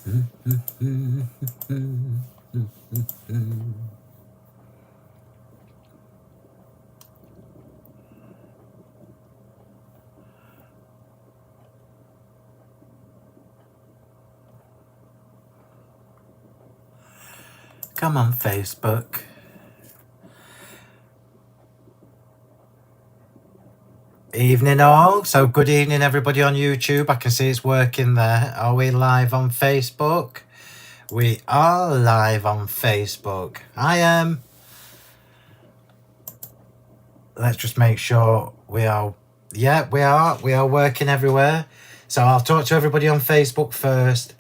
Come on, Facebook. Evening all. So good evening everybody on YouTube. I can see it's working there. Are we live on Facebook? We are live on Facebook. I am. Let's just make sure we are. Yeah, we are. We are working everywhere. So I'll talk to everybody on Facebook first.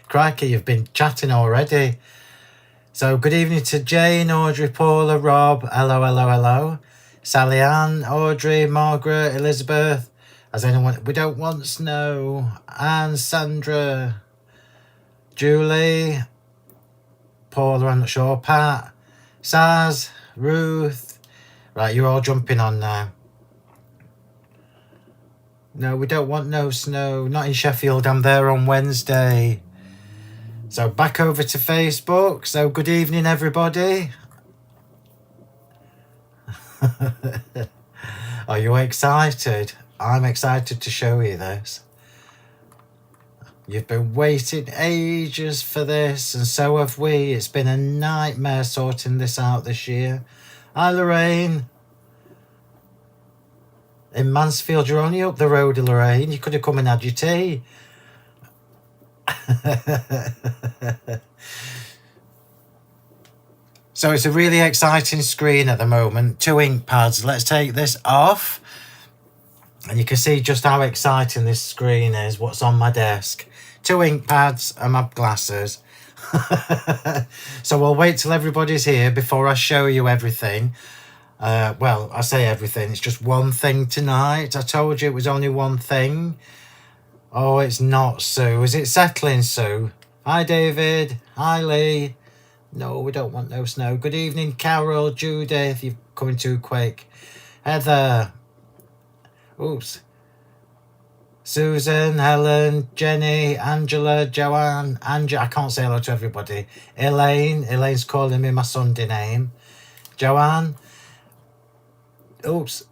Crikey, you've been chatting already. So good evening to Jane, Audrey, Paula, Rob. Hello, hello, hello. Sally Ann, Audrey, Margaret, Elizabeth. Has anyone? We don't want snow. Anne, Sandra, Julie, Paula, I'm not sure. Pat, Saz, Ruth. Right, you're all jumping on now. No, we don't want no snow. Not in Sheffield. I'm there on Wednesday. So back over to Facebook. So good evening, everybody. Are you excited? I'm excited to show you this. You've been waiting ages for this, and so have we. It's been a nightmare sorting this out this year. Hi, Lorraine. In Mansfield, you're only up the road, Lorraine. You could have come and had your tea. So it's a really exciting screen at the moment. 2 ink pads. Let's take this off. And you can see just how exciting this screen is, what's on my desk. 2 ink pads and my glasses. So we'll wait till everybody's here before I show you everything. Well, I say everything. It's just one thing tonight. I told you it was only one thing. Oh, it's not Sue. Is it settling, Sue? Hi, David. Hi, Lee. No, we don't want no snow. Good evening, Carol, Judith. You're coming too quick. Heather. Oops. Susan, Helen, Jenny, Angela, Joanne, I can't say hello to everybody. Elaine's calling me my Sunday name. Joanne. Oops.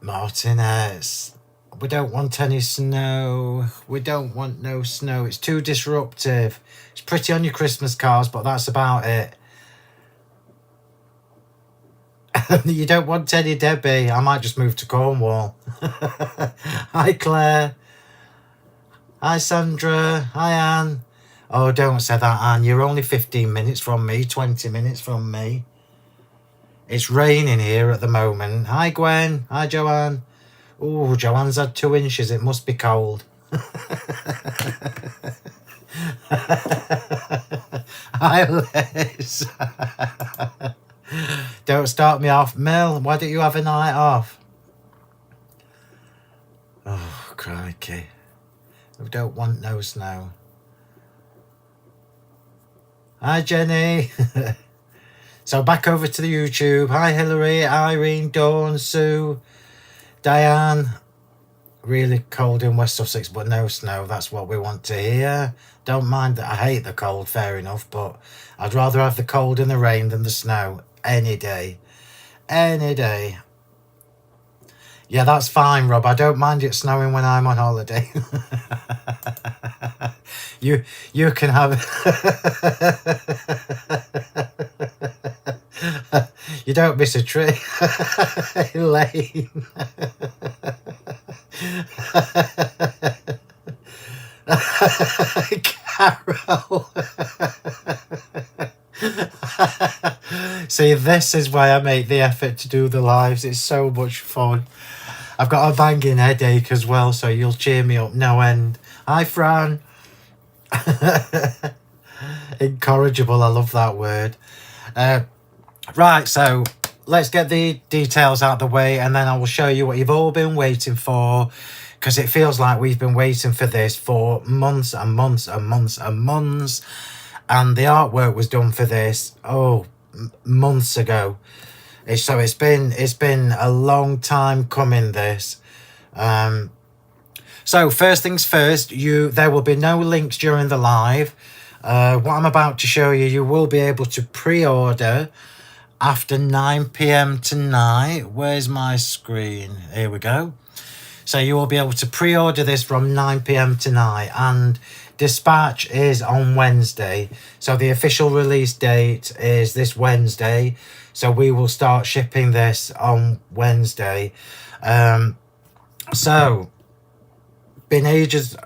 Martinez. We don't want any snow. We don't want no snow. It's too disruptive. It's pretty on your Christmas cards, but that's about it. You don't want any Debbie. I might just move to Cornwall. Hi, Claire. Hi, Sandra. Hi, Anne. Oh, don't say that, Anne. You're only 15 minutes from me, 20 minutes from me. It's raining here at the moment. Hi, Gwen. Hi, Joanne. Oh, Joanne's had 2 inches. It must be cold. Hi, Liz. Don't start me off. Mel, why don't you have a night off? Oh, crikey. We don't want no snow. Hi, Jenny. So back over to the YouTube. Hi, Hillary, Irene, Dawn, Sue, Diane. Really cold in West Sussex, but no snow. That's what we want to hear. Don't mind that I hate the cold, fair enough, but I'd rather have the cold and the rain than the snow any day. Any day. Yeah, that's fine, Rob. I don't mind it snowing when I'm on holiday. You can have you don't miss a trick. Elaine. Carol. See, this is why I make the effort to do the lives. It's so much fun. I've got a banging headache as well, so you'll cheer me up no end. Hi, Fran. Incorrigible, I love that word. Right, so let's get the details out of the way, and then I will show you what you've all been waiting for, because it feels like we've been waiting for this for months and months and months and months, and the artwork was done for this months ago. So it's been a long time coming, this. So first things first, there will be no links during the live. What I'm about to show you, you will be able to pre-order after 9 p.m. tonight. Where's my screen? Here we go. So you will be able to pre-order this from 9 p.m. tonight, and dispatch is on Wednesday. So the official release date is this Wednesday. So we will start shipping this on Wednesday. So been ages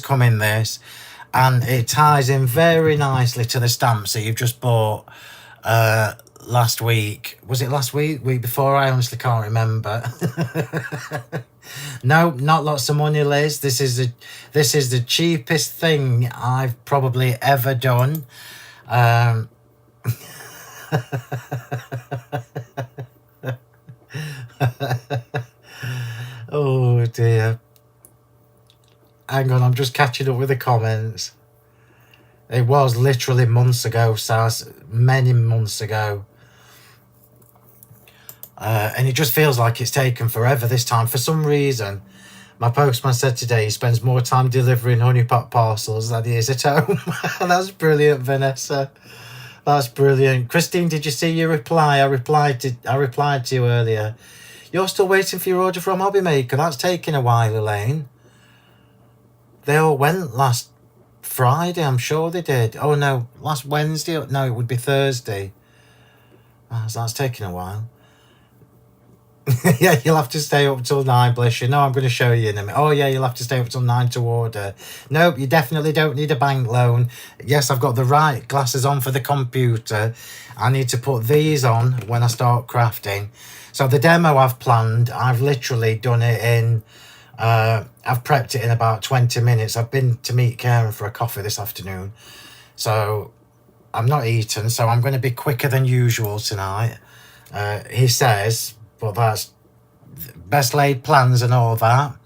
coming this, and it ties in very nicely to the stamps that you've just bought last week. Was it last week? Week before? I honestly can't remember. No, not lots of money, Liz. This is the cheapest thing I've probably ever done. Oh dear. Hang on, I'm just catching up with the comments. It was literally months ago, Saz. Many months ago. And it just feels like it's taken forever this time. For some reason, my postman said today he spends more time delivering honeypot parcels than he is at home. That's brilliant, Vanessa. That's brilliant. Christine, did you see your reply? I replied to you earlier. You're still waiting for your order from Hobbymaker. That's taking a while, Elaine. They all went last Friday, I'm sure they did. Oh no, last Wednesday? No, it would be Thursday. So that's taking a while. Yeah, you'll have to stay up till 9, bless you. No, I'm going to show you in a minute. Oh yeah, you'll have to stay up till 9 to order. Nope, you definitely don't need a bank loan. Yes, I've got the right glasses on for the computer. I need to put these on when I start crafting. So the demo I've planned, I've literally done it in... I've prepped it in about 20 minutes. I've been to meet Karen for a coffee this afternoon. So I'm not eating, so I'm going to be quicker than usual tonight. He says... But that's best laid plans and all that.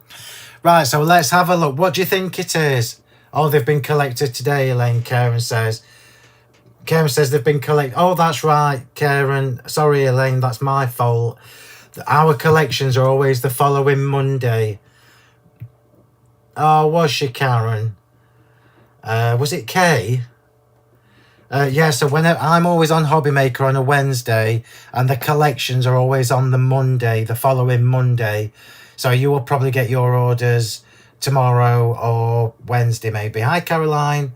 Right, so let's have a look. What do you think it is? Oh, they've been collected today, Elaine, Karen says. Karen says they've been collected. Oh, that's right, Karen. Sorry, Elaine, that's my fault. Our collections are always the following Monday. Oh, was she, Karen? Was it Kay? Yeah, so I'm always on Hobbymaker on a Wednesday, and the collections are always on the Monday, the following Monday. So you will probably get your orders tomorrow or Wednesday, maybe. Hi, Caroline.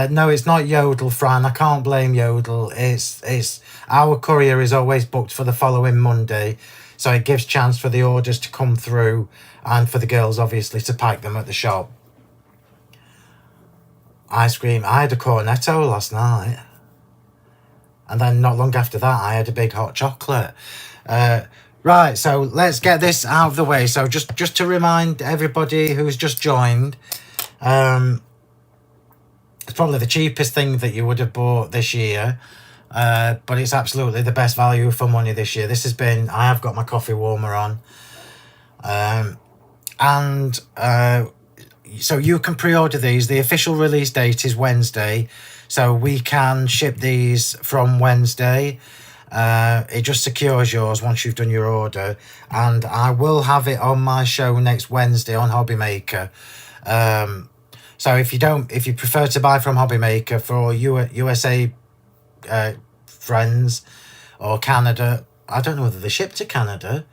No, it's not Yodel, Fran. I can't blame Yodel. It's our courier is always booked for the following Monday, so it gives chance for the orders to come through and for the girls, obviously, to pack them at the shop. Ice cream. I had a cornetto last night. And then not long after that, I had a big hot chocolate. Right, so let's get this out of the way. So just to remind everybody who's just joined, it's probably the cheapest thing that you would have bought this year. But it's absolutely the best value for money this year. This has been... I have got my coffee warmer on. So you can pre-order these. The official release date is Wednesday, so we can ship these from Wednesday. It just secures yours once you've done your order, and I will have it on my show next Wednesday on Hobbymaker. So if you prefer to buy from Hobbymaker for USA friends or Canada, I don't know whether they ship to Canada.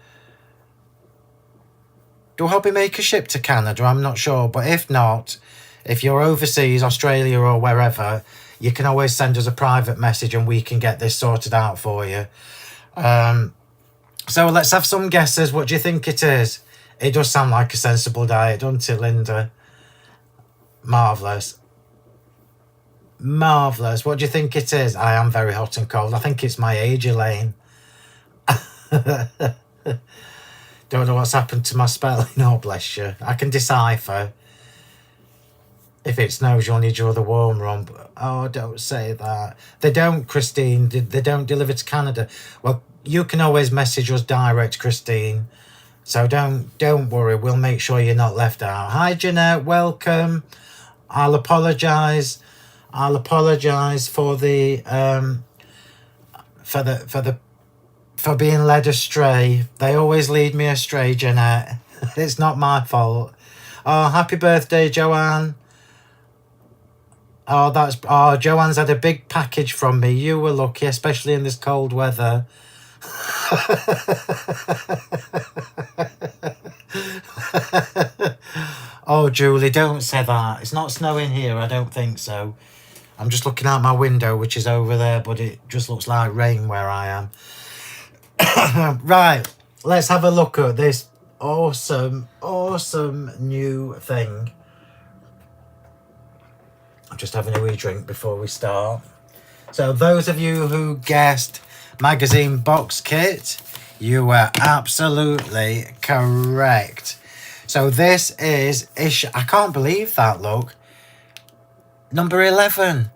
Do Hobbymaker ship to Canada? I'm not sure. But if not, if you're overseas, Australia or wherever, you can always send us a private message and we can get this sorted out for you. So let's have some guesses. What do you think it is? It does sound like a sensible diet, doesn't it, Linda? Marvellous. Marvellous. What do you think it is? I am very hot and cold. I think it's my age, Elaine. Don't know what's happened to my spelling. Oh, bless you. I can decipher. If it snows, you'll need your other warmer on. Oh, don't say that. They don't, Christine. They don't deliver to Canada. Well, you can always message us direct, Christine. So don't worry. We'll make sure you're not left out. Hi, Jeanette. Welcome. I'll apologise. I'll apologise for the for being led astray. They always lead me astray, Jeanette. It's not my fault. Oh, happy birthday, Joanne. Oh, Joanne's had a big package from me. You were lucky, especially in this cold weather. Oh, Julie, don't say that. It's not snowing here, I don't think so. I'm just looking out my window, which is over there, but it just looks like rain where I am. Right, let's have a look at this awesome new thing. I'm just having a wee drink before we start. So those of you who guessed magazine box kit, you were absolutely correct. So this is I can't believe that, look. Number 11.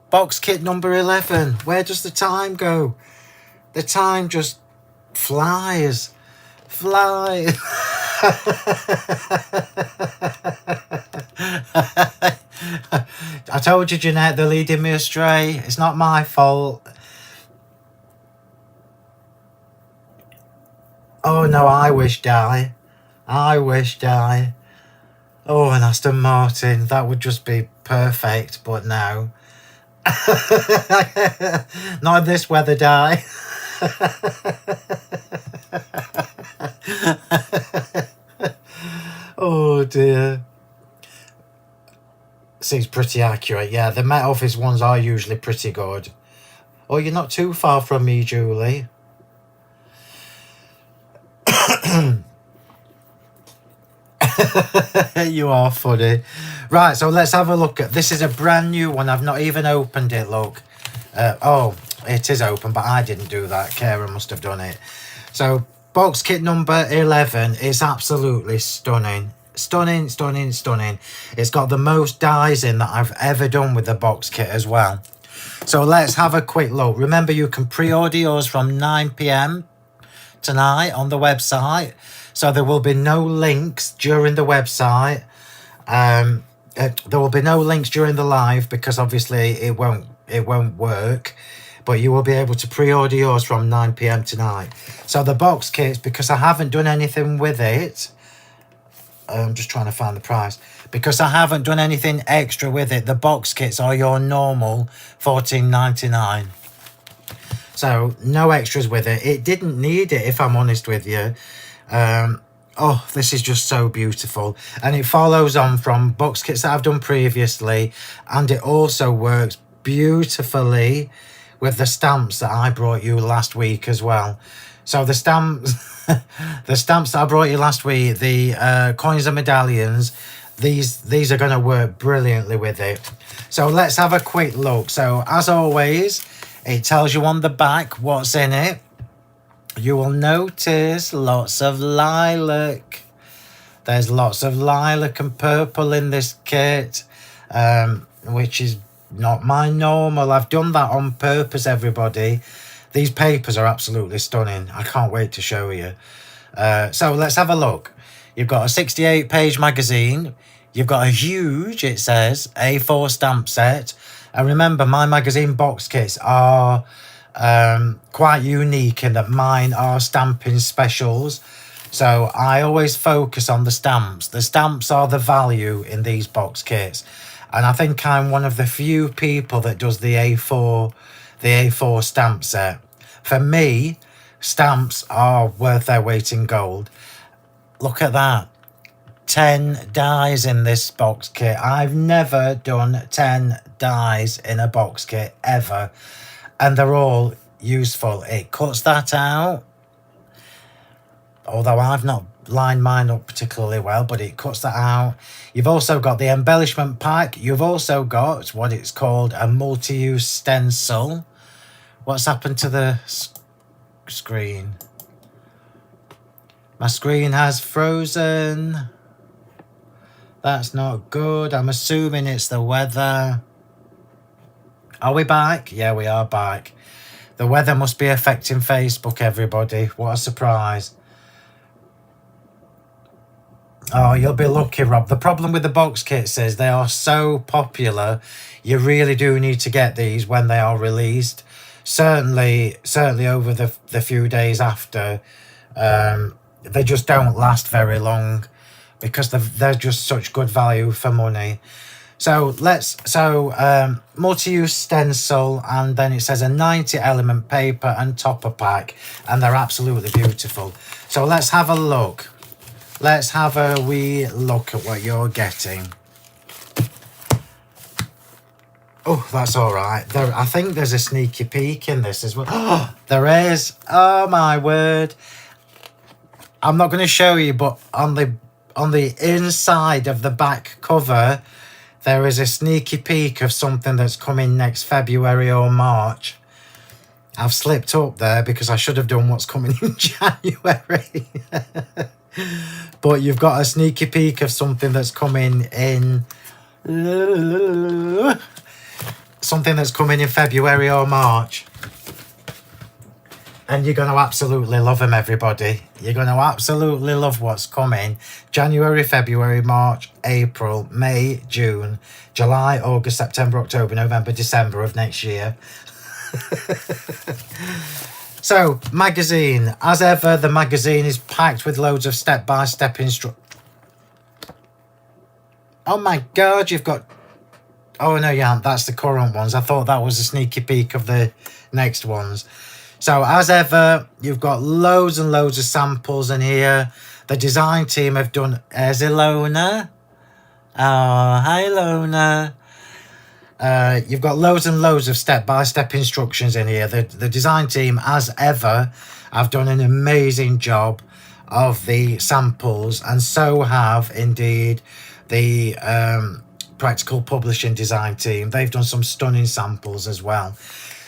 Box kit number 11. Where does the time go? The time just flies. I told you, Jeanette, they're leading me astray. It's not my fault. Oh no, I wish die. Oh, an Aston Martin. That would just be perfect, but no. Not in this weather, die. Oh dear. Seems pretty accurate. Yeah, the Met Office ones are usually pretty good. Oh, you're not too far from me, Julie. You are funny. Right, so let's have a look at this. Is a brand new one. I've not even opened it, look. Oh, it is open, but I didn't do that. Karen must have done it. So box kit number 11 is absolutely stunning. Stunning. It's got the most dies in that I've ever done with the box kit as well. So let's have a quick look. Remember, you can pre-order yours from 9 p.m. tonight on the website. So there will be no links during the website. There will be no links during the live because obviously it won't work. But you will be able to pre-order yours from 9 p.m. tonight. So the box kits, because I haven't done anything with it, I'm just trying to find the price. Because I haven't done anything extra with it, the box kits are your normal $14.99. So no extras with it. It didn't need it, if I'm honest with you. Oh, this is just so beautiful. And it follows on from box kits that I've done previously. And it also works beautifully with the stamps that I brought you last week as well. So the stamps, the stamps that I brought you last week, the coins and medallions, these are going to work brilliantly with it. So let's have a quick look. So as always, it tells you on the back what's in it. You will notice lots of lilac. There's lots of lilac and purple in this kit, which is not my normal. I've done that on purpose, everybody. These papers are absolutely stunning. I can't wait to show you. So let's have a look. You've got a 68-page magazine. You've got a huge, it says, A4 stamp set. And remember, my magazine box kits are quite unique in that mine are stamping specials. So I always focus on the stamps. The stamps are the value in these box kits. And I think I'm one of the few people that does the A4 stamp set. For me, stamps are worth their weight in gold. Look at that. 10 dies in this box kit. I've never done 10 dies in a box kit ever. And they're all useful. It cuts that out. Although I've not lined mine up particularly well, but it cuts that out. You've also got the embellishment pack. You've also got what it's called a multi-use stencil. What's happened to the screen? My screen has frozen. That's not good. I'm assuming it's the weather. Are we back? Yeah, we are back. The weather must be affecting Facebook, everybody. What a surprise. Oh, you'll be lucky, Rob. The problem with the box kits is they are so popular. You really do need to get these when they are released. Certainly over the few days after. they just don't last very long because they're just such good value for money. So multi-use stencil, and then it says a 90 element paper and topper pack, and they're absolutely beautiful. So let's have a look. Let's have a wee look at what you're getting. Oh, that's all right. I think there's a sneaky peek in this as well. Oh, there is. Oh my word. I'm not going to show you, but on the inside of the back cover, there is a sneaky peek of something that's coming next February or March. I've slipped up there because I should have done what's coming in January. But you've got a sneaky peek of something that's coming in... something that's coming in February or March. And you're going to absolutely love them, everybody. You're going to absolutely love what's coming. January, February, March, April, May, June, July, August, September, October, November, December of next year. So, magazine. As ever, the magazine is packed with loads of step-by-step instructions. Oh my God, you've got... Oh, no, you haven't. That's the current ones. I thought that was a sneaky peek of the next ones. So, as ever, you've got loads and loads of samples in here. The design team have done... There's Ilona. Oh, hi, Lona. You've got loads and loads of step-by-step instructions in here. The design team, as ever, have done an amazing job of the samples. And so have, indeed, the practical publishing design team. They've done some stunning samples as well.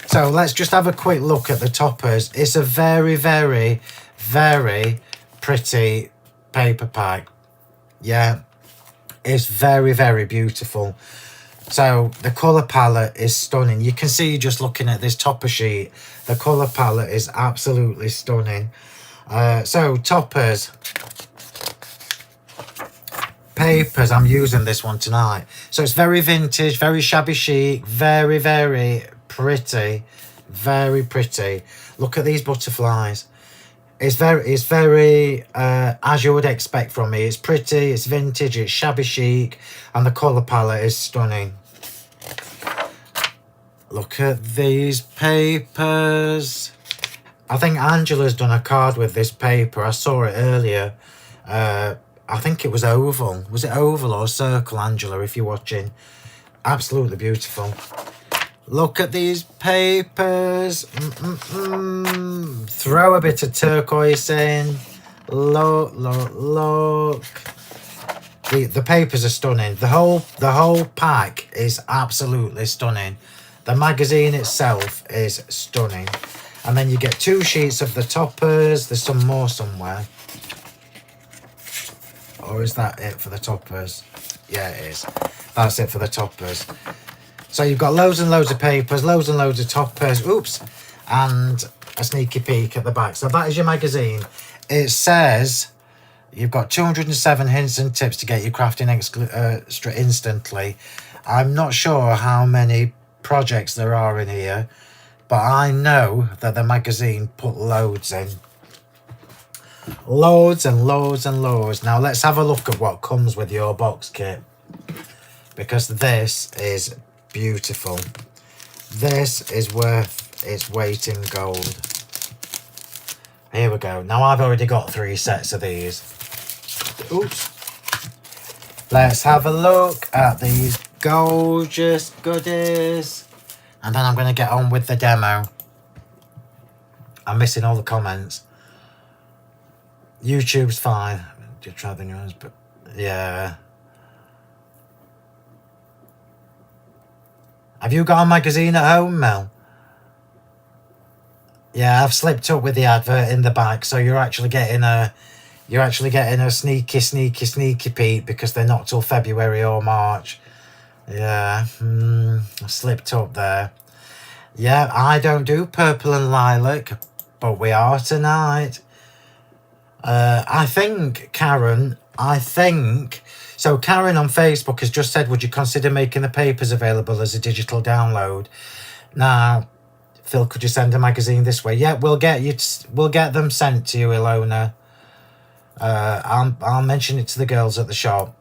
So let's just have a quick look at the toppers. It's a very, very, very pretty paper pack. Yeah, it's very, very beautiful. So the colour palette is stunning. You can see just looking at this topper sheet, the colour palette is absolutely stunning. So toppers, papers, I'm using this one tonight. So it's very vintage, very shabby chic, very, very pretty, very pretty. Look at these butterflies. It's very as you would expect from me. It's pretty, it's vintage, it's shabby chic, and the colour palette is stunning. Look at these papers. I think Angela's done a card with this paper. I saw it earlier. I think it was oval. Was it oval or circle, Angela, if you're watching? Absolutely beautiful. Look at these papers. Throw a bit of turquoise in. Look. The papers are stunning. The whole pack is absolutely stunning. The magazine itself is stunning. And then you get 2 sheets of the toppers. There's some more somewhere. Or is that it for the toppers? Yeah, it is. That's it for the toppers. So you've got loads and loads of papers, loads and loads of toppers, oops, and a sneaky peek at the back. So that is your magazine. It says you've got 207 hints and tips to get your crafting extra instantly. I'm not sure how many projects there are in here, but I know that the magazine put loads in. Loads and loads and loads. Now let's have a look at what comes with your box kit, because this is beautiful. This is worth its weight in gold. Here we go. Now I've already got 3 sets of these. Oops. Let's have a look at these gorgeous goodies. And then I'm going to get on with the demo. I'm missing all the comments. YouTube's fine. Just try the new ones, but yeah. Have you got a magazine at home, Mel? Yeah, I've slipped up with the advert in the back, so you're actually getting a sneaky peek because they're not till February or March. Yeah, I slipped up there. Yeah, I don't do purple and lilac, but we are tonight. I think, Karen, so Karen on Facebook has just said, would you consider making the papers available as a digital download? Now, Phil, could you send a magazine this way? Yeah, we'll get them sent to you, Ilona. I'll mention it to the girls at the shop.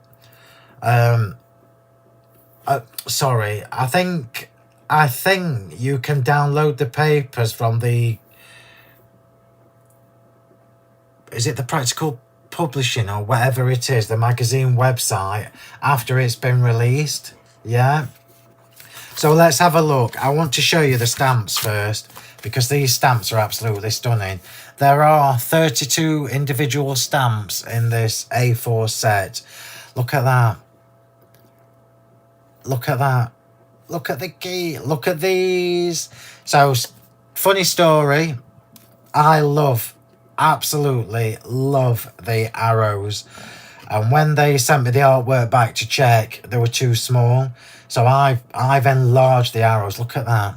Sorry, I think you can download the papers from the, is it the Practical Publishing or whatever it is, the magazine website, after it's been released. Yeah. So let's have a look. I want to show you the stamps first, because these stamps are absolutely stunning. There are 32 individual stamps in this A4 set. Look at that. Look at that. Look at the key. Look at these. So, funny story. I absolutely love the arrows. And when they sent me the artwork back to check, they were too small. So I've enlarged the arrows. Look at that.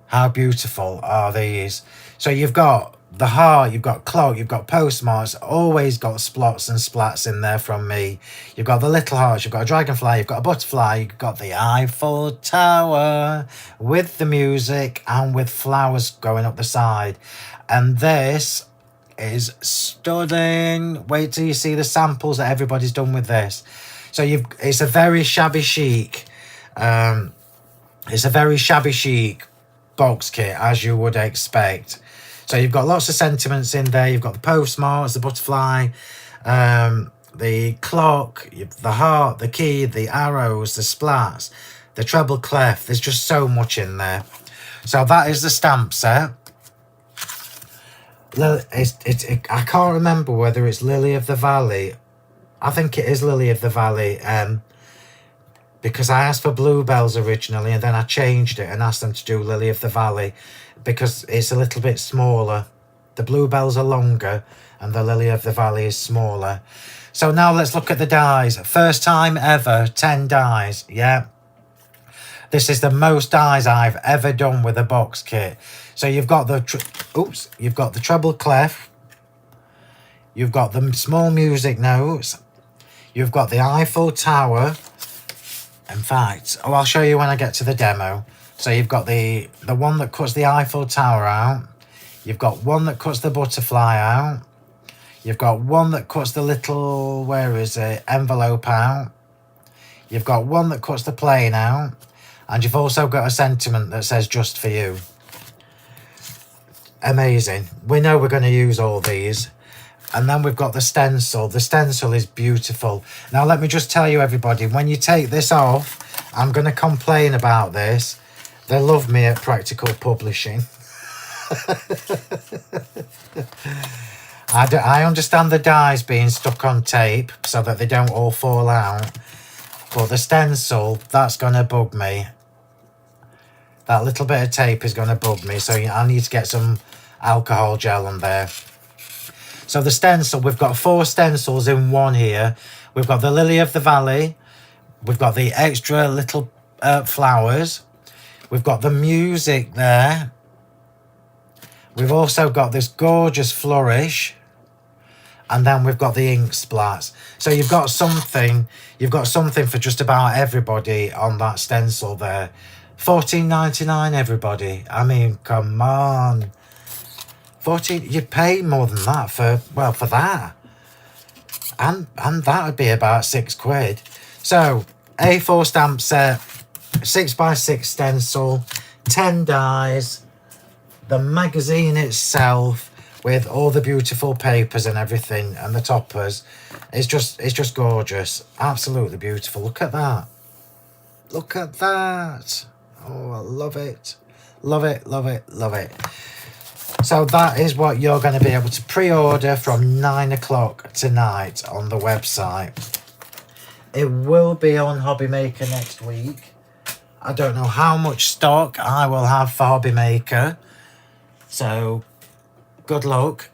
How beautiful are these? So you've got the heart, you've got clock, you've got postmarks, always got splots and splats in there from me. You've got the little hearts, you've got a dragonfly, you've got a butterfly, you've got the Eiffel Tower with the music and with flowers going up the side. And this is stunning. Wait till you see the samples that everybody's done with this. So it's a very shabby chic. It's a very shabby chic box kit, as you would expect. So you've got lots of sentiments in there. You've got the postmarks, the butterfly, the clock, the heart, the key, the arrows, the splats, the treble clef. There's just so much in there. So that is the stamp set. I can't remember whether it's Lily of the Valley. I think it is Lily of the Valley, because I asked for bluebells originally, and then I changed it and asked them to do Lily of the Valley because it's a little bit smaller. The bluebells are longer and the Lily of the Valley is smaller. So now let's look at the dies. First time ever, 10 dies. Yeah. This is the most dies I've ever done with a box kit. So you've got you've got the treble clef. You've got the small music notes. You've got the Eiffel Tower. In fact, I'll show you when I get to the demo. So you've got the one that cuts the Eiffel Tower out. You've got one that cuts the butterfly out. You've got one that cuts the little, where is it, envelope out. You've got one that cuts the plane out. And you've also got a sentiment that says just for you. Amazing. We know we're going to use all these. And then we've got the stencil. The stencil is beautiful. Now, let me just tell you, everybody, when you take this off, I'm going to complain about this. They love me at Practical Publishing. I understand the dies being stuck on tape so that they don't all fall out. But the stencil, that's going to bug me. That little bit of tape is going to bug me. So I need to get some alcohol gel on there. So the stencil, we've got 4 stencils in one here. We've got the Lily of the Valley. We've got the extra little flowers. We've got the music there. We've also got this gorgeous flourish. And then we've got the ink splats. So you've got something for just about everybody on that stencil there. $14.99, everybody. I mean, come on. 14, you'd pay more than that for that. And that would be about £6. So, A4 stamp set, 6x6 stencil, 10 dies, the magazine itself with all the beautiful papers and everything and the toppers. It's just gorgeous. Absolutely beautiful. Look at that. Look at that. Oh, I love it. Love it, love it, love it. So that is what you're going to be able to pre-order from 9 o'clock tonight on the website. It will be on Hobby Maker next week. I don't know how much stock I will have for Hobby Maker. So, good luck.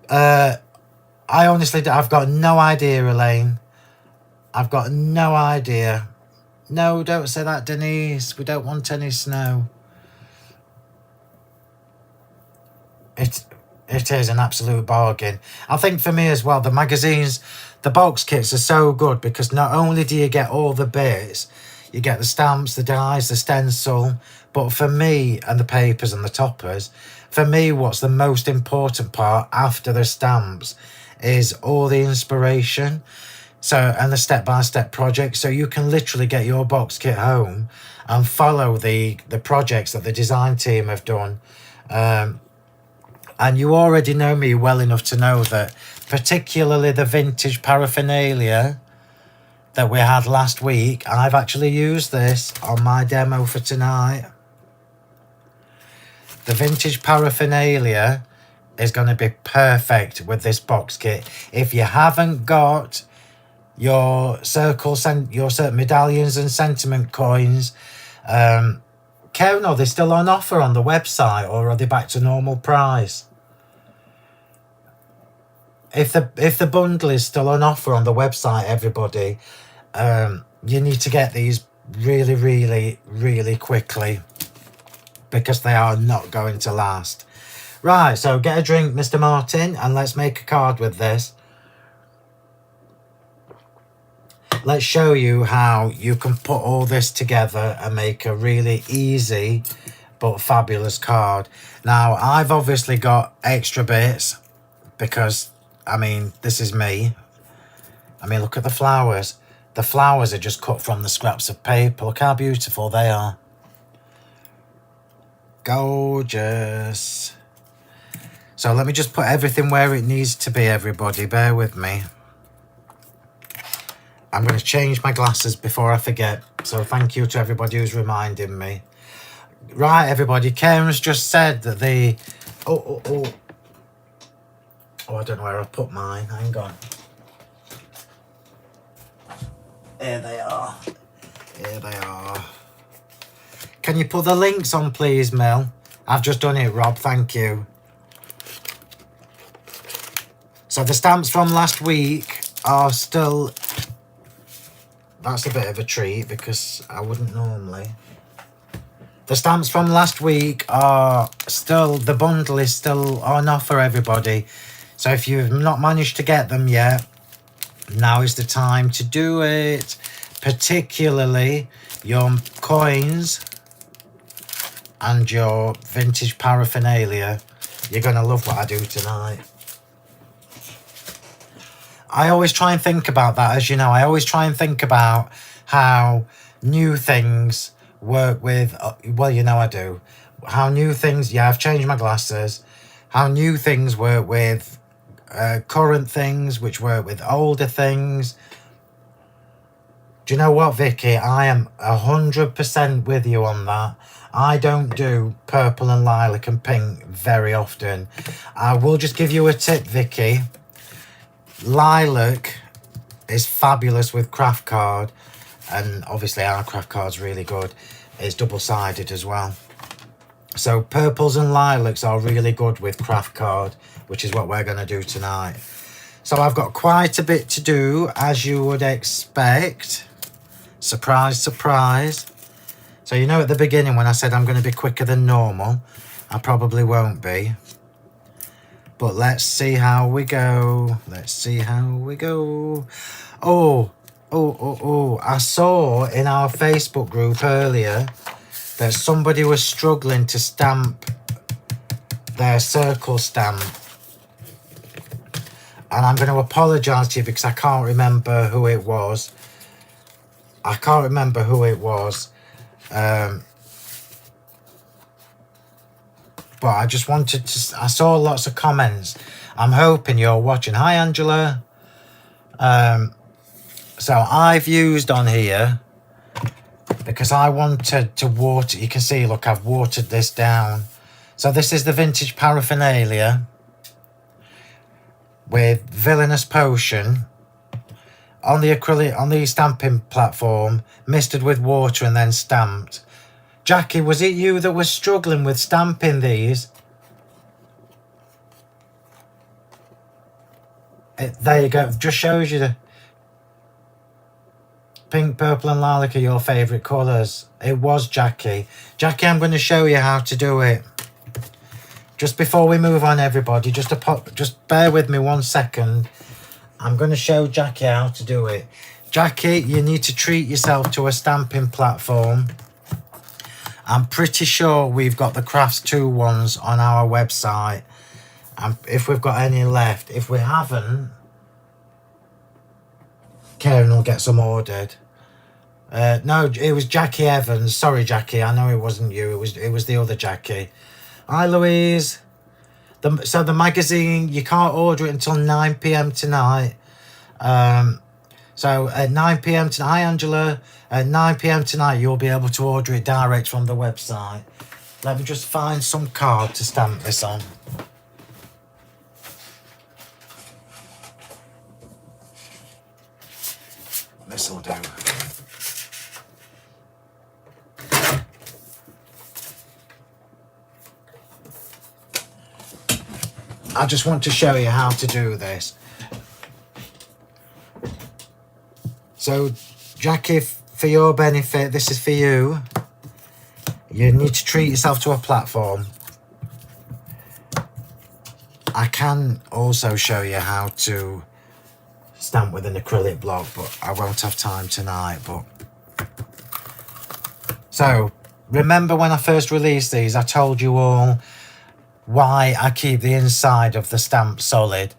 I've got no idea, Elaine. I've got no idea. No, don't say that, Denise. We don't want any snow. It is an absolute bargain. I think for me as well, the magazines, the box kits are so good because not only do you get all the bits, you get the stamps, the dies, the stencil, but for me and the papers and the toppers, for me, what's the most important part after the stamps is all the inspiration. So, and the step-by-step project. So you can literally get your box kit home and follow the projects that the design team have done. And you already know me well enough to know that particularly the vintage paraphernalia that we had last week, I've actually used this on my demo for tonight. The vintage paraphernalia is going to be perfect with this box kit. If you haven't got your your certain medallions and sentiment coins, Karen, are they still on offer on the website, or are they back to normal price? If the bundle is still on offer on the website, everybody, you need to get these really, really, really quickly, because they are not going to last. Right, so get a drink, Mr. Martin, and let's make a card with this. Let's show you how you can put all this together and make a really easy but fabulous card. Now, I've obviously got extra bits because, I mean, this is me. I mean, look at the flowers. The flowers are just cut from the scraps of paper. Look how beautiful they are. Gorgeous. So let me just put everything where it needs to be, everybody. Bear with me. I'm going to change my glasses before I forget. So thank you to everybody who's reminding me. Right, everybody. Karen's just said that the... Oh, I don't know where I put mine. Hang on. Here they are. Here they are. Can you put the links on, please, Mel? I've just done it, Rob. Thank you. So the stamps from last week are still... That's a bit of a treat because I wouldn't normally. The stamps from last week are still... The bundle is still on offer, everybody. So if you've not managed to get them yet, now is the time to do it. Particularly your coins and your vintage paraphernalia. You're going to love what I do tonight. I always try and think about that, as you know. I always try and think about how new things work with... Well, you know I do. How new things... Yeah, I've changed my glasses. How new things work with current things, which work with older things. Do you know what, Vicky? I am 100% with you on that. I don't do purple and lilac and pink very often. I will just give you a tip, Vicky. Lilac is fabulous with craft card, and obviously our craft card's really good. It's double-sided as well. So purples and lilacs are really good with craft card, which is what we're going to do tonight. So I've got quite a bit to do, as you would expect. Surprise, surprise. So you know at the beginning when I said I'm going to be quicker than normal, I probably won't be. But let's see how we go. Let's see how we go. Oh. I saw in our Facebook group earlier that somebody was struggling to stamp their circle stamp. And I'm going to apologise to you because I can't remember who it was. But I just wanted to... I saw lots of comments. I'm hoping you're watching. Hi, Angela. So I've used on here because I wanted to water... You can see, look, I've watered this down. So this is the vintage paraphernalia with Villainous Potion on the acrylic, on the stamping platform, misted with water and then stamped. Jackie, was it you that was struggling with stamping these? There you go. Just shows you the pink, purple and lilac are your favourite colours. It was Jackie. Jackie, I'm going to show you how to do it. Just before we move on, everybody, just bear with me 1 second. I'm going to show Jackie how to do it. Jackie, you need to treat yourself to a stamping platform. I'm pretty sure we've got the Crafts 2 ones on our website. And if we've got any left, if we haven't, Karen will get some ordered. No, it was Jackie Evans. Sorry, Jackie. I know it wasn't you. It was the other Jackie. Hi, Louise. So the magazine, you can't order it until 9 p.m. tonight. So at 9 p.m. tonight, hi Angela, at 9 p.m. tonight, you'll be able to order it direct from the website. Let me just find some card to stamp this on. This'll do. I just want to show you how to do this. So, Jackie, for your benefit, this is for you. You need to treat yourself to a platform. I can also show you how to stamp with an acrylic block, but I won't have time tonight. So, remember when I first released these, I told you all why I keep the inside of the stamp solid.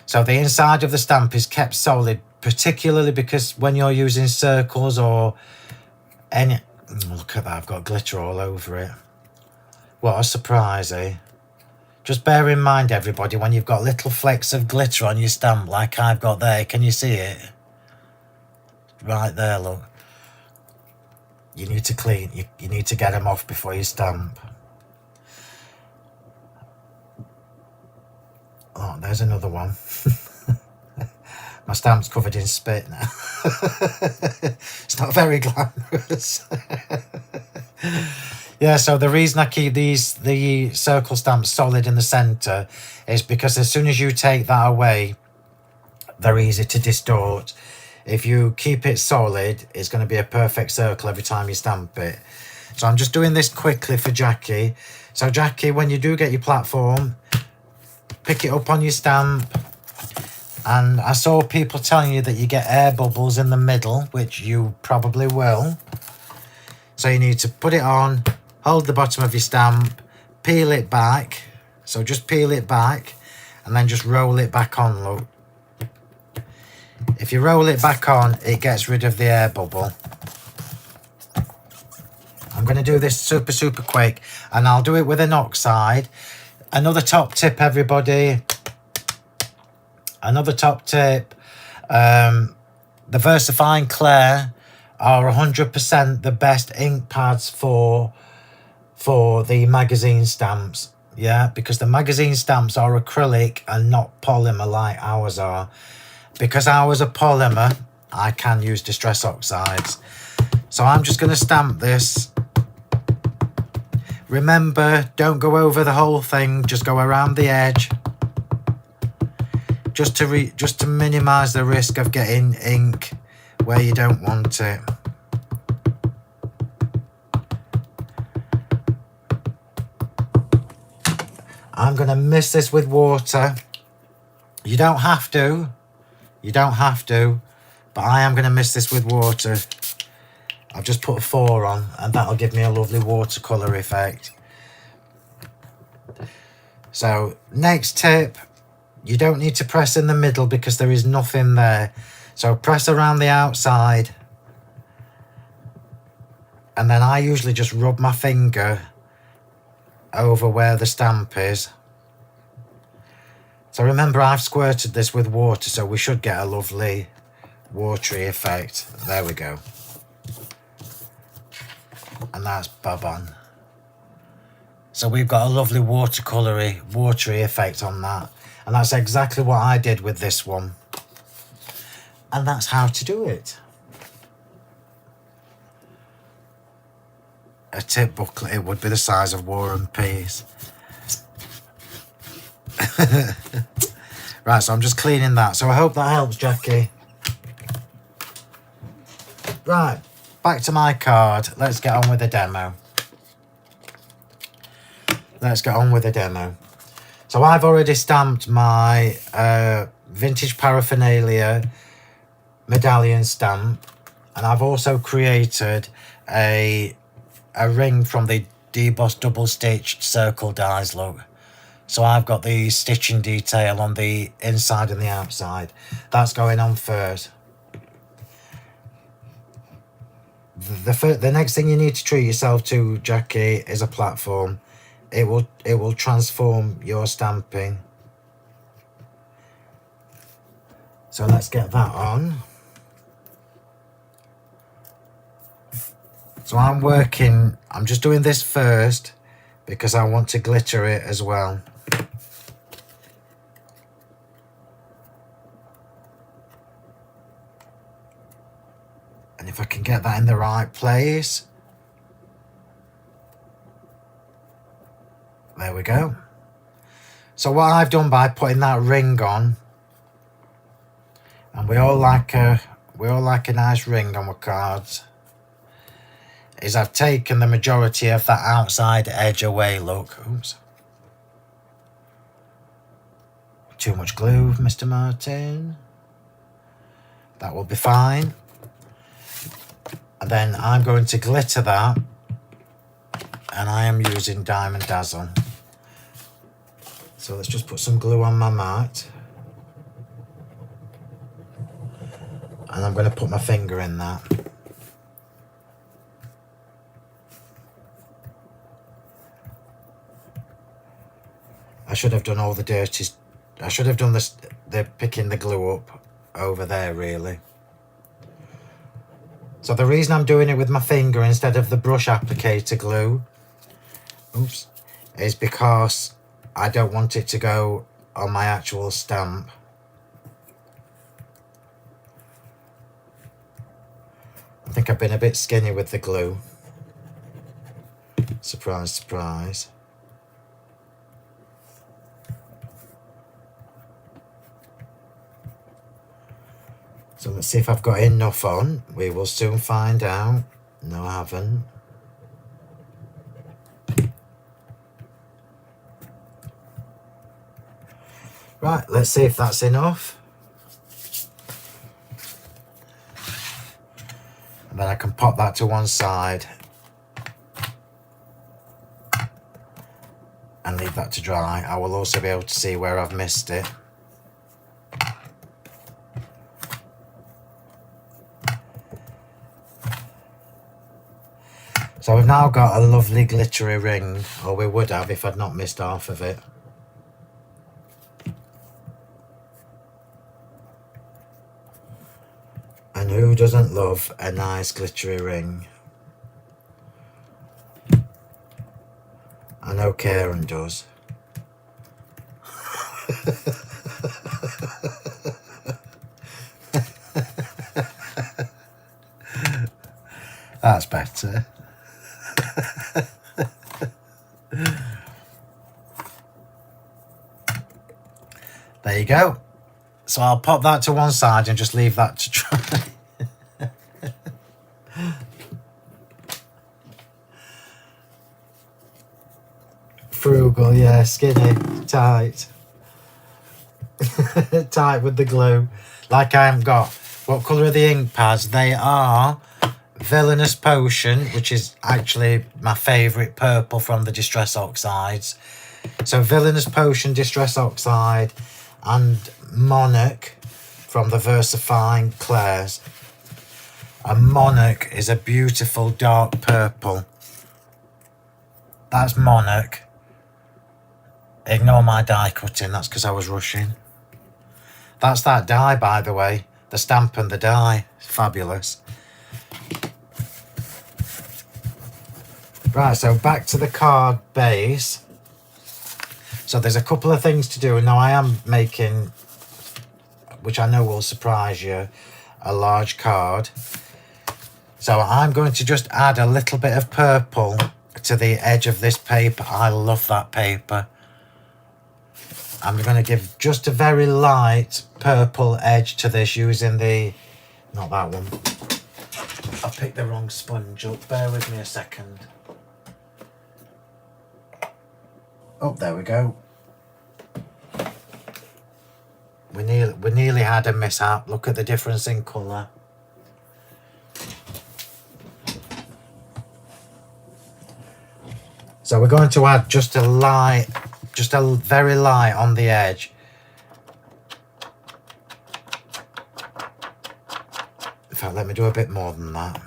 So the inside of the stamp is kept solid, particularly because when you're using circles or any... Look at that, I've got glitter all over it. What a surprise, eh? Just bear in mind, everybody, when you've got little flecks of glitter on your stamp like I've got there, can you see it? Right there, look. You need to clean, you need to get them off before you stamp. Oh, there's another one. My stamp's covered in spit now. It's not very glamorous. Yeah, so the reason I keep the circle stamps solid in the centre is because as soon as you take that away, they're easy to distort. If you keep it solid, it's going to be a perfect circle every time you stamp it. So I'm just doing this quickly for Jackie. So Jackie, when you do get your platform, pick it up on your stamp. And I saw people telling you that you get air bubbles in the middle, which you probably will. So you need to put it on, hold the bottom of your stamp, peel it back. So just peel it back and then just roll it back on, look. If you roll it back on, it gets rid of the air bubble. I'm going to do this super quick, and I'll do it with an oxide. Another top tip, everybody. Another top tip. The VersaFine Clair are 100% the best ink pads for the magazine stamps. Yeah, because the magazine stamps are acrylic and not polymer like ours are. Because ours are polymer, I can use Distress Oxides. So I'm just going to stamp this. Remember, don't go over the whole thing, just go around the edge. Just to minimise the risk of getting ink where you don't want it. I'm going to mist this with water. You don't have to. You don't have to, but I am going to mist this with water. I've just put a 4 on, and that'll give me a lovely watercolour effect. So, next tip, you don't need to press in the middle because there is nothing there. So press around the outside. And then I usually just rub my finger over where the stamp is. So remember, I've squirted this with water, so we should get a lovely watery effect. There we go. And that's bob on. So we've got a lovely watery effect on that. And that's exactly what I did with this one. And that's how to do it. A tip booklet, it would be the size of War and Peace. Right, so I'm just cleaning that. So I hope that helps, Jackie. Right, back to my card. Let's get on with the demo. So I've already stamped my Vintage Paraphernalia medallion stamp. And I've also created a a ring from the DEMOS double stitched circle dies, look. So I've got the stitching detail on the inside and the outside. That's going on first. The next thing you need to treat yourself to, Jackie, is a platform. It will transform your stamping. So let's get that on. So I'm just doing this first because I want to glitter it as well. And if I can get that in the right place. There we go. So what I've done by putting that ring on, and we all like a nice ring on our cards, is I've taken the majority of that outside edge away, look. Oops. Too much glue, Mr. Martin. That will be fine. And then I'm going to glitter that, and I am using Diamond Dazzle. So let's just put some glue on my mat. And I'm going to put my finger in that. I should have done all the dirty... I should have done the picking the glue up over there, really. So the reason I'm doing it with my finger instead of the brush applicator glue, oops, is because I don't want it to go on my actual stamp. I think I've been a bit skinny with the glue. Surprise, surprise. So let's see if I've got enough on. We will soon find out. No, I haven't. Right, let's see if that's enough. And then I can pop that to one side and leave that to dry. I will also be able to see where I've missed it. So we've now got a lovely glittery ring, or we would have if I'd not missed half of it. And who doesn't love a nice glittery ring? I know Karen does. That's better. There you go. So I'll pop that to one side and just leave that to dry. Frugal, yeah, skinny, tight. Tight with the glue. Like I haven't got. What colour are the ink pads? They are Villainous Potion, which is actually my favourite purple from the Distress Oxides. So Villainous Potion, Distress Oxide, and Monarch from the Versifying Clairs. And Monarch is a beautiful dark purple. That's Monarch. Ignore my die cutting, that's because I was rushing. That's that die, by the way. The stamp and the die. Fabulous. Right, so back to the card base. So there's a couple of things to do. And now I am making, which I know will surprise you, a large card. So I'm going to just add a little bit of purple to the edge of this paper. I love that paper. I'm going to give just a very light purple edge to this using the, not that one. I picked the wrong sponge up. Bear with me a second. Oh, there we go. We nearly had a mishap. Look at the difference in colour. So we're going to add just a light, just a very light on the edge. In fact, let me do a bit more than that.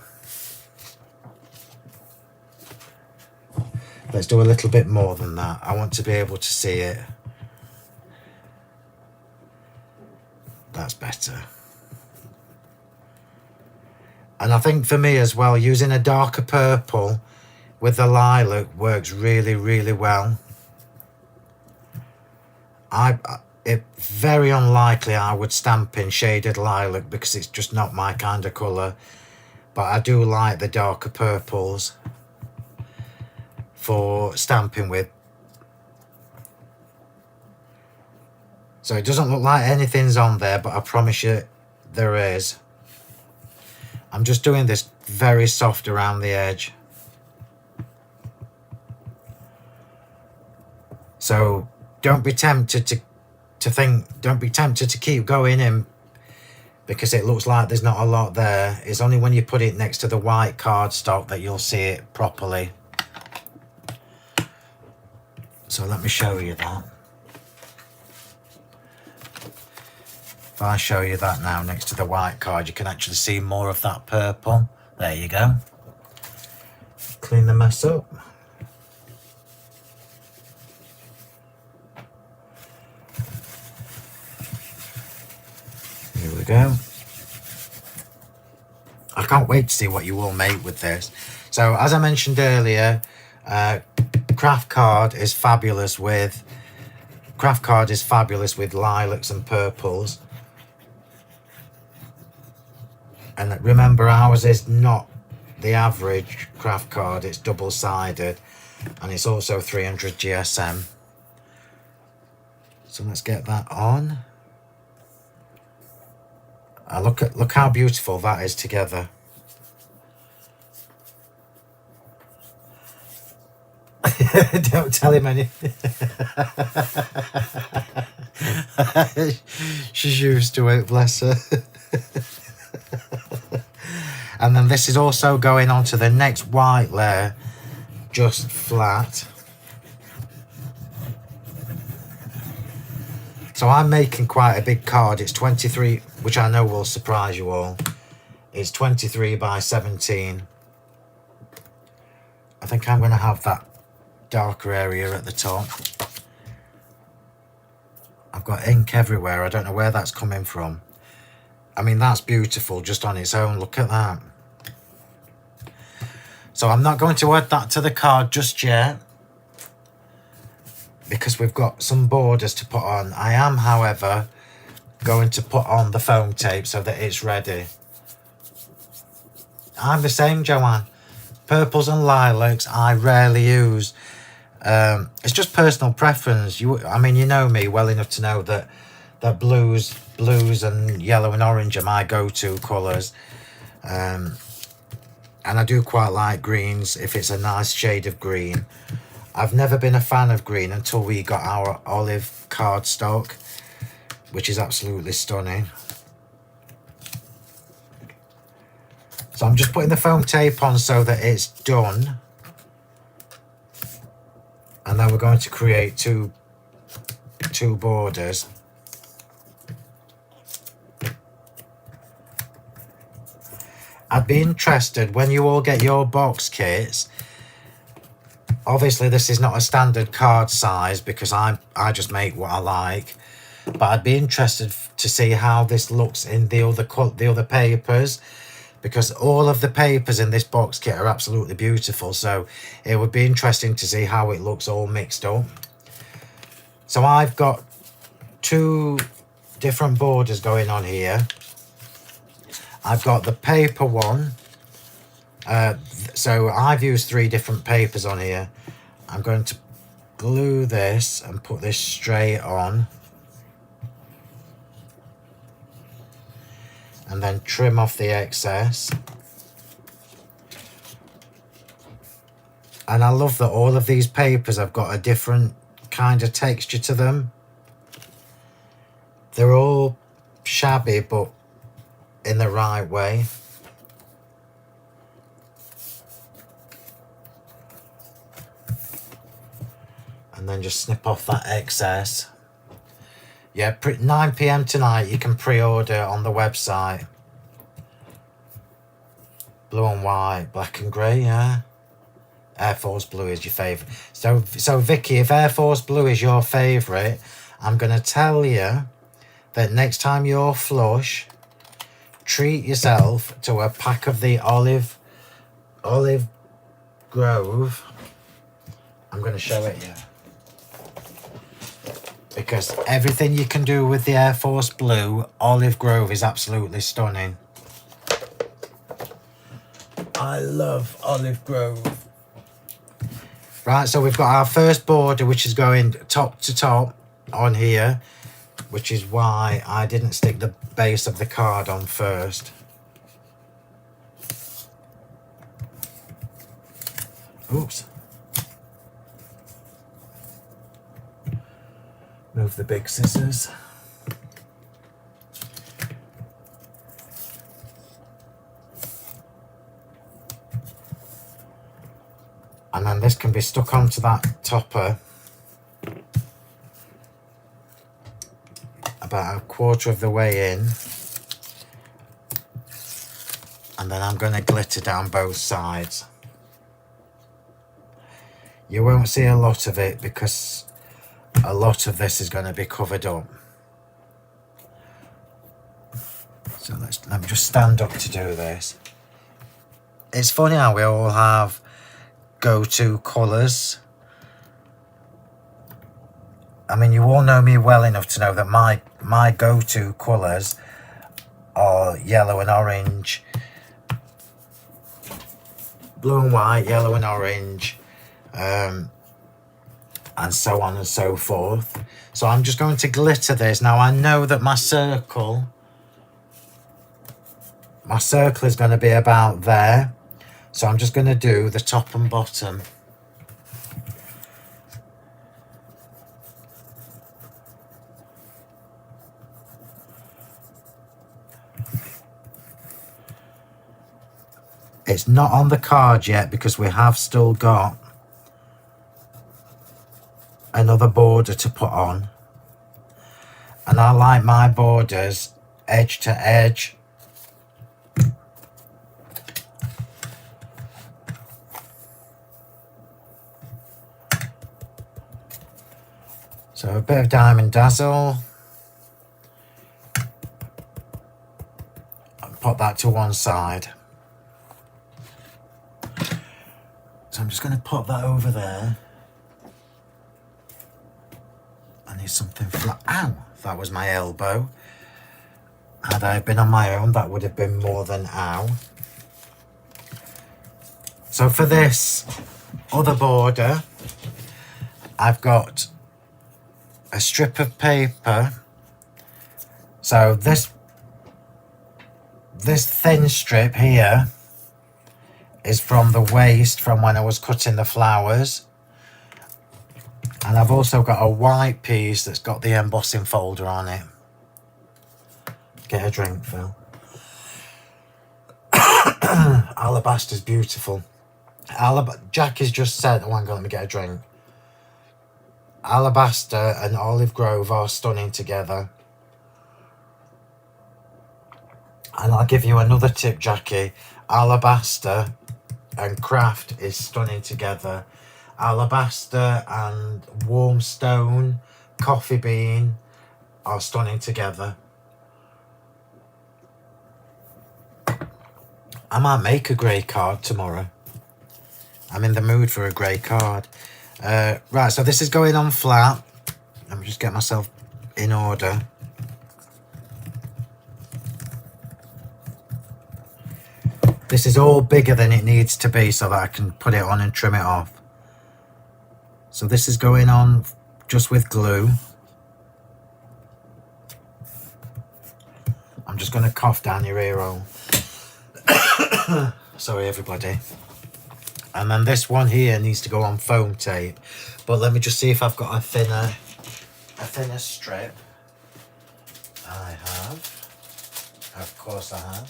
Let's do a little bit more than that. I want to be able to see it. That's better. And I think for me as well, using a darker purple with the lilac works really, really well. It's very unlikely I would stamp in shaded lilac because it's just not my kind of colour. But I do like the darker purples for stamping with. So it doesn't look like anything's on there, but I promise you there is. I'm just doing this very soft around the edge. So don't be tempted don't be tempted to keep going in because it looks like there's not a lot there. It's only when you put it next to the white cardstock that you'll see it properly. So let me show you that. If I show you that now next to the white card, you can actually see more of that purple. There you go. Clean the mess up. Here we go. I can't wait to see what you will make with this. So as I mentioned earlier, craft card is fabulous with lilacs and purples. And remember, ours is not the average craft card, it's double-sided, and it's also 300 GSM. So let's get that on. Look how beautiful that is together. Don't tell him anything. She's used to it, bless her. And then this is also going on to the next white layer, just flat. So I'm making quite a big card. It's 23, which I know will surprise you all. It's 23 by 17. I think I'm going to have that darker area at the top. I've got ink everywhere. I don't know where that's coming from. I mean, that's beautiful just on its own. Look at that. So I'm not going to add that to the card just yet, because we've got some borders to put on. I am, however, going to put on the foam tape so that it's ready. I'm the same, Joanne. Purples and lilacs I rarely use. It's just personal preference. I mean, you know me well enough to know that blues and yellow and orange are my go-to colours. And I do quite like greens if it's a nice shade of green. I've never been a fan of green until we got our olive cardstock, which is absolutely stunning. So I'm just putting the foam tape on so that it's done. And then we're going to create two borders. I'd be interested when you all get your box kits. Obviously, this is not a standard card size because I just make what I like. But I'd be interested to see how this looks in the other papers, because all of the papers in this box kit are absolutely beautiful. So it would be interesting to see how it looks all mixed up. So I've got two different borders going on here. I've got the paper one. So I've used 3 different papers on here. I'm going to glue this and put this straight on. And then trim off the excess. And I love that all of these papers have got a different kind of texture to them. They're all shabby, but in the right way. and then just snip off that excess. Yeah, 9 p.m. tonight you can pre-order on the website. Blue and white, black and grey, yeah. Air Force Blue is your favourite. So Vicky, if Air Force Blue is your favourite, I'm going to tell you that next time you're flush, treat yourself to a pack of the Olive Grove. I'm going to show it you. Because everything you can do with the Air Force Blue, Olive Grove is absolutely stunning. I love Olive Grove. Right, so we've got our first border, which is going top to top on here, which is why I didn't stick the base of the card on first. Oops. Move the big scissors. And then this can be stuck onto that topper about a quarter of the way in. And then I'm going to glitter down both sides. You won't see a lot of it because a lot of this is going to be covered up. So let me just stand up to do this. It's funny how we all have go-to colours. I mean, you all know me well enough to know that my go-to colours are yellow and orange, blue and white, yellow and orange, and so on and so forth. So I'm just going to glitter this. Now I know that my circle is going to be about there. So I'm just going to do the top and bottom. It's not on the card yet because we have still got another border to put on. And I like my borders edge to edge. So a bit of Diamond Dazzle. And put that to one side. So I'm just going to pop that over there. I need something flat. Ow! That was my elbow. Had I been on my own, that would have been more than ow. So for this other border, I've got a strip of paper. So this thin strip here is from the waste from when I was cutting the flowers. And I've also got a white piece that's got the embossing folder on it. Get a drink, Phil. Alabaster's beautiful. Jackie's just said, oh, hang on, let me get a drink. Alabaster and Olive Grove are stunning together. And I'll give you another tip, Jackie. Alabaster and Craft is stunning together. Alabaster and Warm Stone, Coffee Bean are stunning together. I might make a grey card tomorrow. I'm in the mood for a grey card. Right, so this is going on flat. Let me just get myself in order. This is all bigger than it needs to be so that I can put it on and trim it off. So this is going on just with glue. I'm just going to cough down your ear hole. Sorry, everybody. And then this one here needs to go on foam tape. But let me just see if I've got a thinner strip. I have. Of course I have.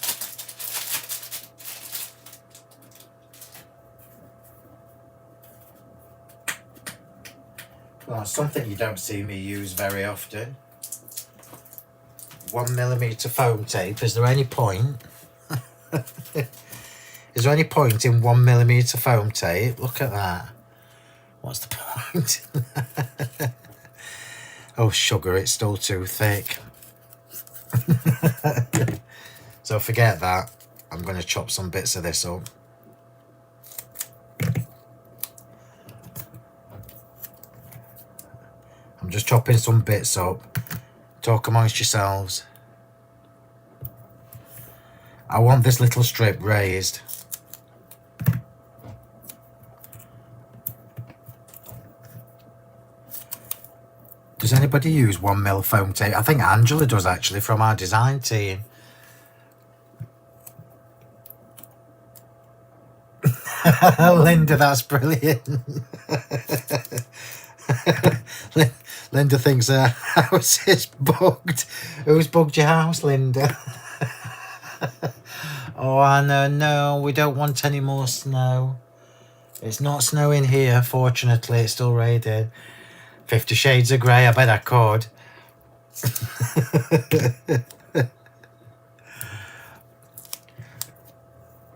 Well, it's something you don't see me use very often. 1mm foam tape. Is there any point? Is there any point in 1mm foam tape? Look at that. What's the point? Oh, sugar, it's still too thick. So forget that. I'm going to chop some bits of this up. I'm just chopping some bits up. Talk amongst yourselves. I want this little strip raised. Does anybody use 1mm foam tape? I think Angela does, actually, from our design team. Linda, that's brilliant. Linda thinks her house is bugged. Who's bugged your house, Linda? Oh, Anna, no, we don't want any more snow. It's not snowing here, fortunately. It's still raining. 50 Shades of Grey, I bet I could.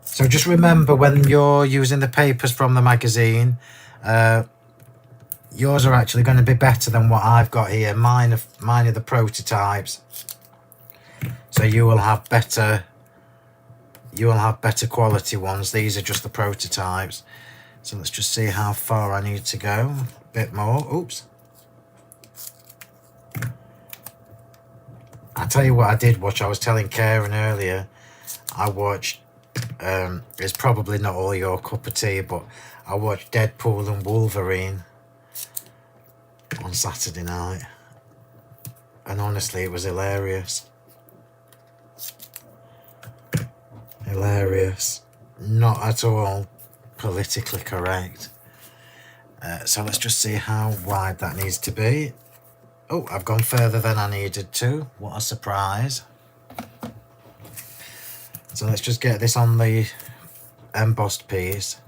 So just remember, when you're using the papers from the magazine, yours are actually going to be better than what I've got here. Mine are the prototypes. So you will have better quality ones. These are just the prototypes. So let's just see how far I need to go. A bit more. Oops. I tell you what I did watch. I was telling Karen earlier. I watched. It's probably not all your cup of tea, but I watched Deadpool and Wolverine on Saturday night, and honestly, it was hilarious. Hilarious. Not at all politically correct. So let's just see how wide that needs to be. Oh, I've gone further than I needed to. What a surprise. So let's just get this on the embossed piece.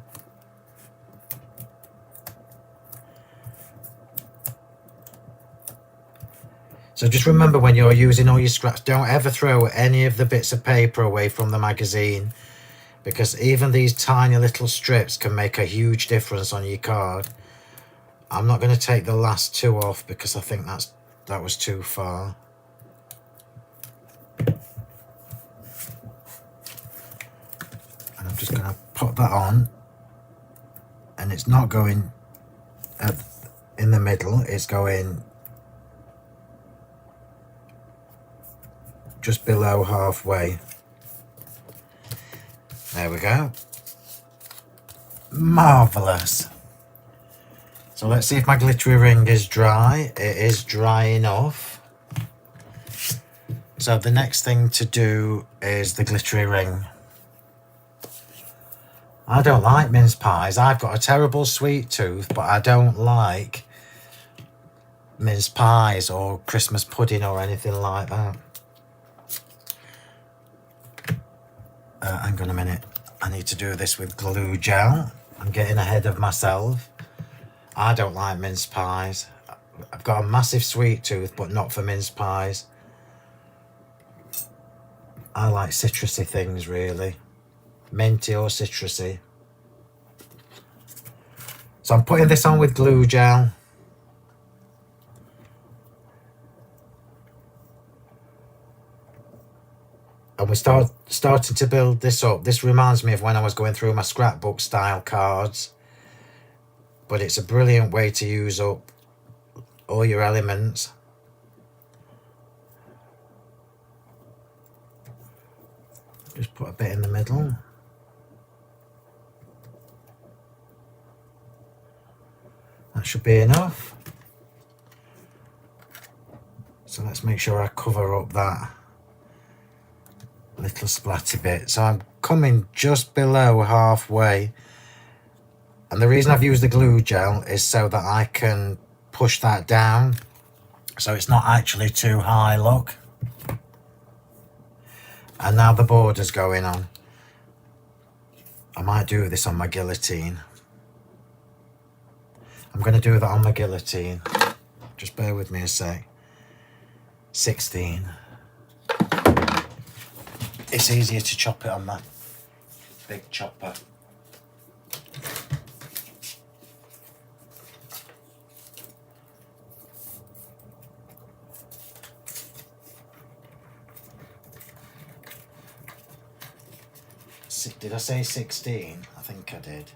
So just remember, when you're using all your scraps, don't ever throw any of the bits of paper away from the magazine, because even these tiny little strips can make a huge difference on your card. I'm not going to take the last two off because I think that was too far. And I'm just going to put that on, and it's not going in the middle, it's going just below halfway. There we go. Marvellous. So let's see if my glittery ring is dry. It is dry enough. So the next thing to do is the glittery ring. I don't like mince pies. I've got a terrible sweet tooth, but I don't like mince pies or Christmas pudding or anything like that. Hang on a minute. I need to do this with glue gel. I'm getting ahead of myself. I don't like mince pies. I've got a massive sweet tooth, but not for mince pies. I like citrusy things, really. Minty or citrusy. So I'm putting this on with glue gel. And we're starting to build this up. This reminds me of when I was going through my scrapbook style cards. But it's a brilliant way to use up all your elements. Just put a bit in the middle. That should be enough. So let's make sure I cover up that little splatty bit. So I'm coming just below halfway. And the reason I've used the glue gel is so that I can push that down. So it's not actually too high, look. And now the border's going on. I might do this on my guillotine. I'm I'm going to do that on my guillotine. Just bear with me a sec. 16. It's easier to chop it on that big chopper. Did I say 16? I think I did.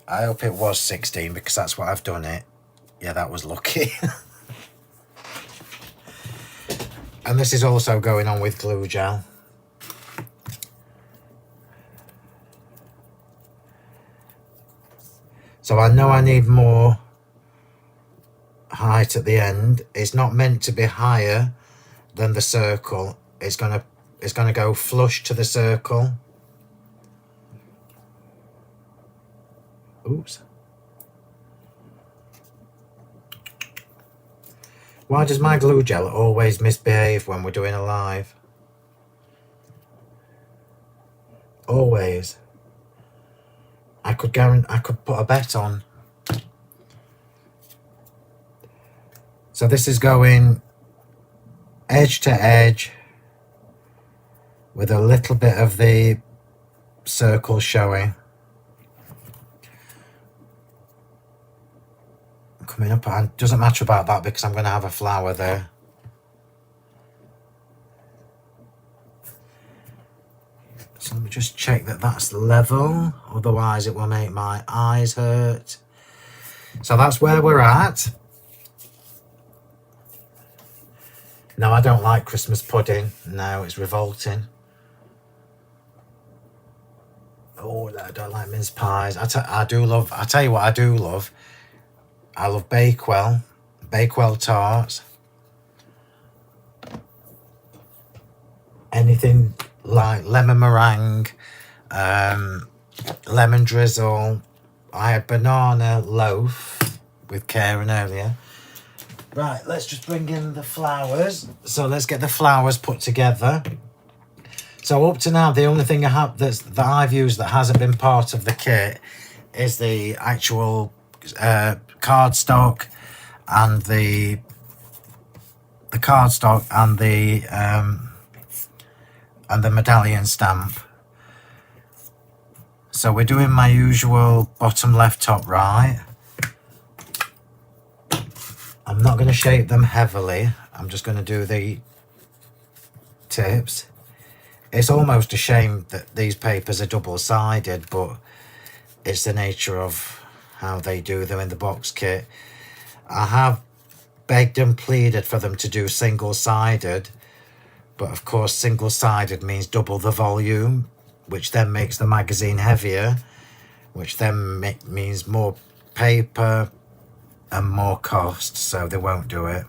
I hope it was 16 because that's what I've done it. Yeah, that was lucky. And this is also going on with glue gel. So I know I need more height at the end. It's not meant to be higher than the circle. It's gonna go flush to the circle. Oops. Why does my glue gel always misbehave when we're doing a live? Always. I could put a bet on. So this is going edge to edge with a little bit of the circle showing. Coming up, and doesn't matter about that because I'm going to have a flower there. So let me just check that that's level, otherwise it will make my eyes hurt. So that's where we're at. No, I don't like Christmas pudding. No, it's revolting. Oh, I don't like mince pies. I tell you what I do love. I love Bakewell tarts. Anything like lemon meringue, lemon drizzle. I had banana loaf with Karen earlier. Right, let's just bring in the flowers. So let's get the flowers put together. So up to now, the only thing I have that I've used that hasn't been part of the kit is the actual cardstock and the cardstock and the medallion stamp. So we're doing my usual bottom left, top right. I'm not going to shape them heavily. I'm just going to do the tips. It's almost a shame that these papers are double-sided, but it's the nature of how they do them in the box kit. I have begged and pleaded for them to do single-sided, but of course single-sided means double the volume, which then makes the magazine heavier, which then means more paper and more cost, so they won't do it.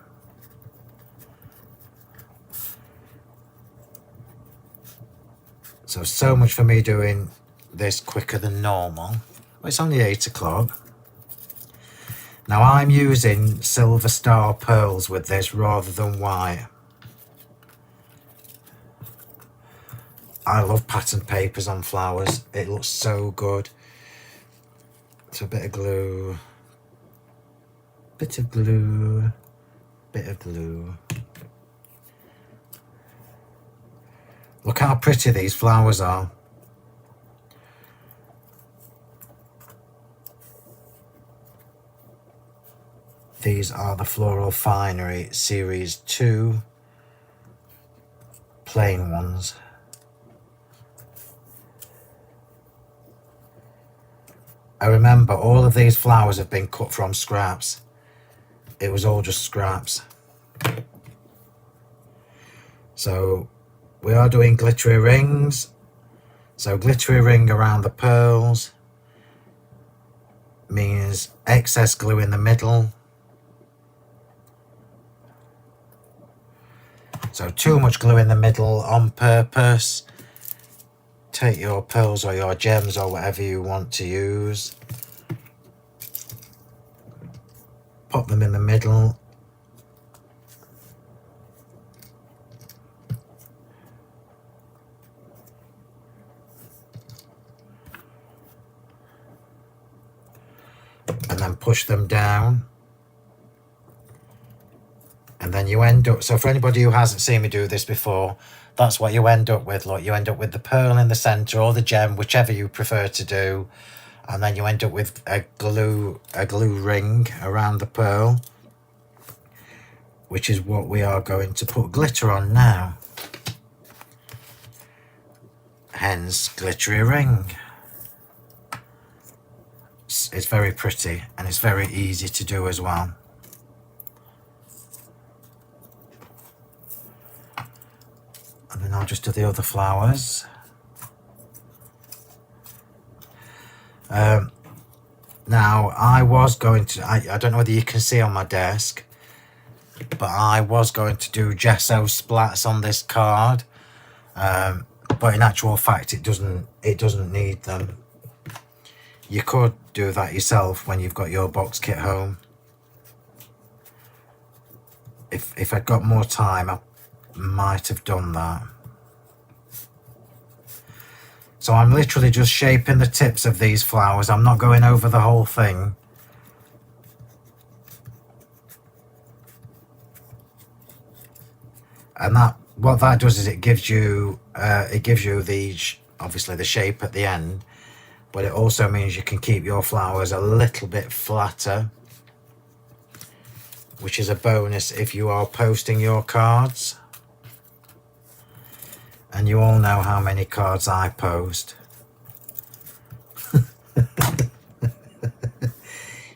So much for me doing this quicker than normal. Well, it's only 8 o'clock. Now I'm using silver star pearls with this rather than white. I love pattern papers on flowers. It looks so good. So a bit of glue. Bit of glue. Bit of glue. Look how pretty these flowers are. These are the Floral Finery Series 2 plain ones. I remember all of these flowers have been cut from scraps. It was all just scraps. So we are doing glittery rings. So glittery ring around the pearls means excess glue in the middle. So too much glue in the middle on purpose. Take your pearls or your gems or whatever you want to use. Pop them in the middle. push them down. And then you end up, so for anybody who hasn't seen me do this before, that's what you end up with. Look, you end up with the pearl in the center or the gem, whichever you prefer to do. And then you end up with a glue ring around the pearl, which is what we are going to put glitter on now. Hence, glittery ring. It's very pretty and it's very easy to do as well. And then I'll just do the other flowers. Now, I was going to, I don't know whether you can see on my desk, but I was going to do gesso splats on this card. But in actual fact, it doesn't need them. You could do that yourself when you've got your box kit home. If I'd got more time, I might have done that. So I'm literally just shaping the tips of these flowers. I'm not going over the whole thing. And what that does is it gives you obviously the shape at the end, but it also means you can keep your flowers a little bit flatter, which is a bonus if you are posting your cards. And you all know how many cards I post.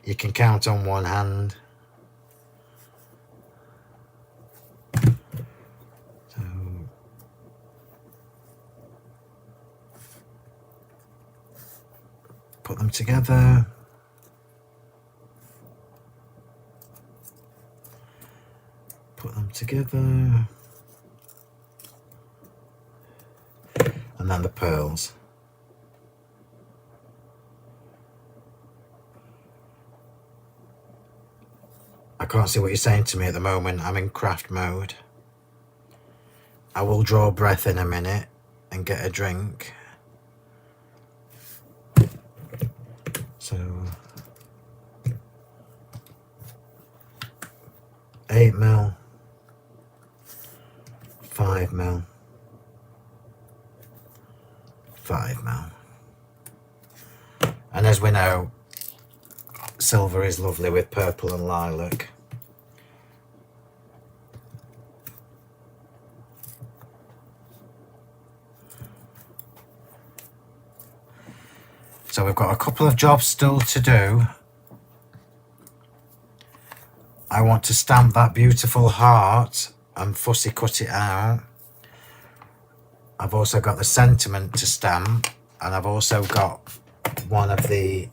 You can count on one hand. So, put them together. Put them together. And then the pearls. I can't see what you're saying to me at the moment. I'm in craft mode. I will draw breath in a minute and get a drink. So 8mm, 5mm, 5mm. And as we know, silver is lovely with purple and lilac. So we've got a couple of jobs still to do. I want to stamp that beautiful heart and fussy cut it out. I've also got the sentiment to stamp, and I've also got one of the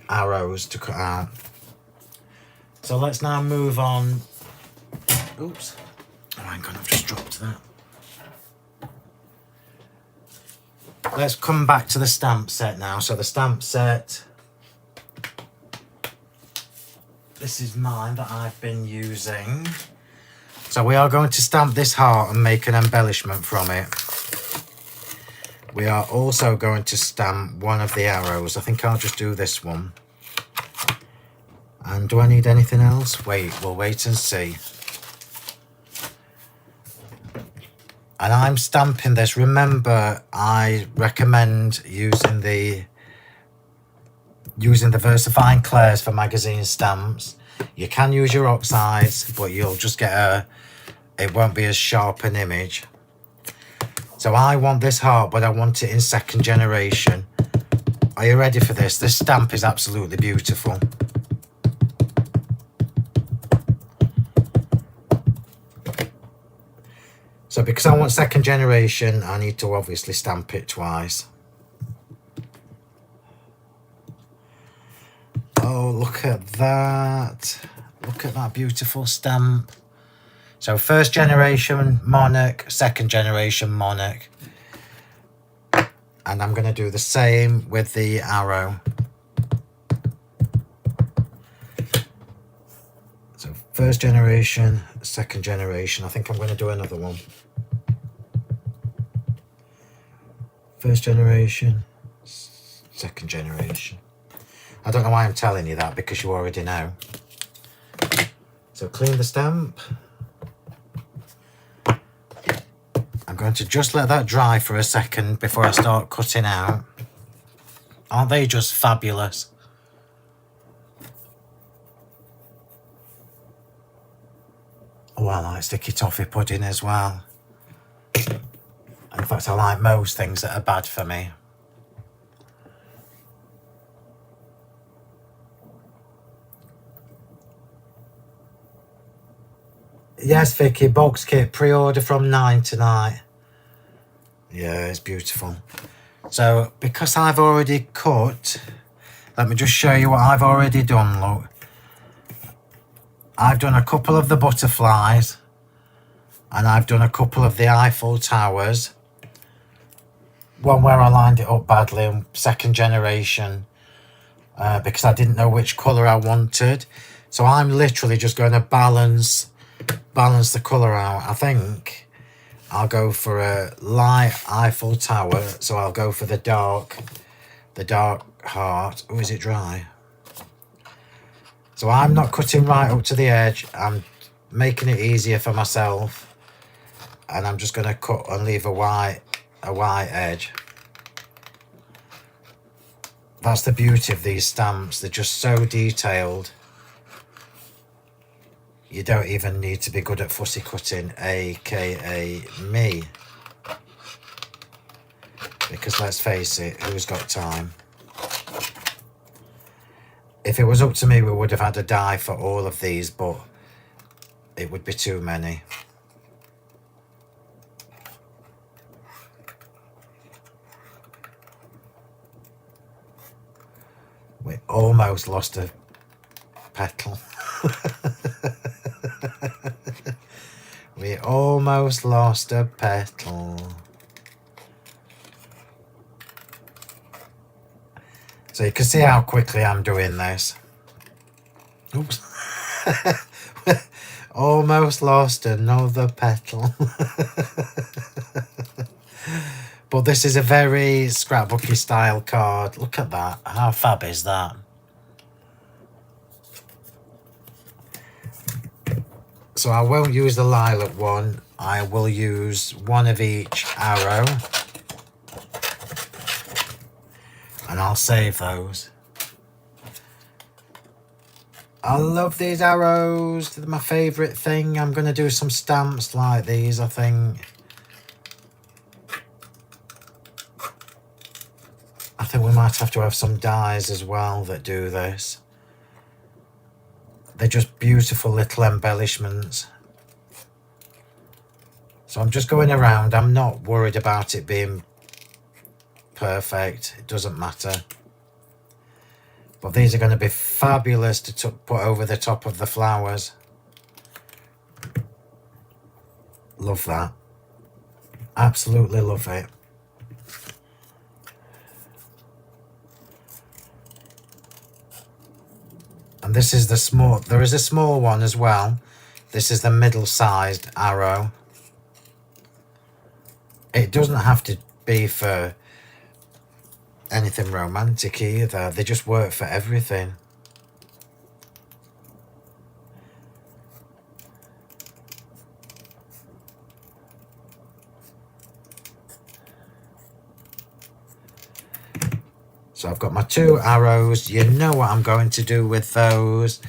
arrows to cut out. So let's now move on. Oops. Oh, hang on, I've just dropped that. Let's come back to the stamp set now. So the stamp set, this is mine that I've been using. So we are going to stamp this heart and make an embellishment from it. We are also going to stamp one of the arrows. I think I'll just do this one. And do I need anything else? We'll wait and see. And I'm stamping this. Remember, I recommend using the VersaFine Clairs for magazine stamps. You can use your oxides, but you'll just get it won't be as sharp an image. So I want this heart, but I want it in second generation. Are you ready for this? This stamp is absolutely beautiful. So because I want second generation, I need to obviously stamp it twice. Oh, look at that. Look at that beautiful stamp. So first generation monarch, second generation monarch. And I'm going to do the same with the arrow. So first generation, second generation. I think I'm going to do another one. First generation, second generation. I don't know why I'm telling you that, because you already know. So clean the stamp. I'm going to just let that dry for a second before I start cutting out. Aren't they just fabulous? Oh, I like sticky toffee pudding as well. In fact, I like most things that are bad for me. Yes, Vicky, box kit, pre-order from 9 tonight. Yeah, it's beautiful. So, because I've already cut, let me just show you what I've already done, look. I've done a couple of the butterflies, and I've done a couple of the Eiffel Towers. One where I lined it up badly, and second generation, because I didn't know which colour I wanted. So I'm literally just going to balance the colour out. I think I'll go for a light Eiffel Tower, so I'll go for the dark heart. Oh, is it dry? So I'm not cutting right up to the edge. I'm making it easier for myself, and I'm just going to cut and leave a white edge. That's the beauty of these stamps. They're just so detailed. You don't even need to be good at fussy cutting, aka me. Because let's face it, who's got time? If it was up to me, we would have had a die for all of these, but it would be too many. We almost lost a petal. We almost lost a petal. So you can see how quickly I'm doing this. Oops. Almost lost another petal. But this is a very scrapbooky style card. Look at that. How fab is that? So I won't use the lilac one. I will use one of each arrow. And I'll save those. I love these arrows. They're my favourite thing. I'm going to do some stamps like these, I think. I think we might have to have some dies as well that do this. They're just beautiful little embellishments. So I'm just going around. I'm not worried about it being perfect. It doesn't matter. But these are going to be fabulous to put over the top of the flowers. Love that. Absolutely love it. And this is the small, there is a small one as well. This is the middle-sized arrow. It doesn't have to be for anything romantic either. They just work for everything. So I've got my two arrows. You know what I'm going to do with those.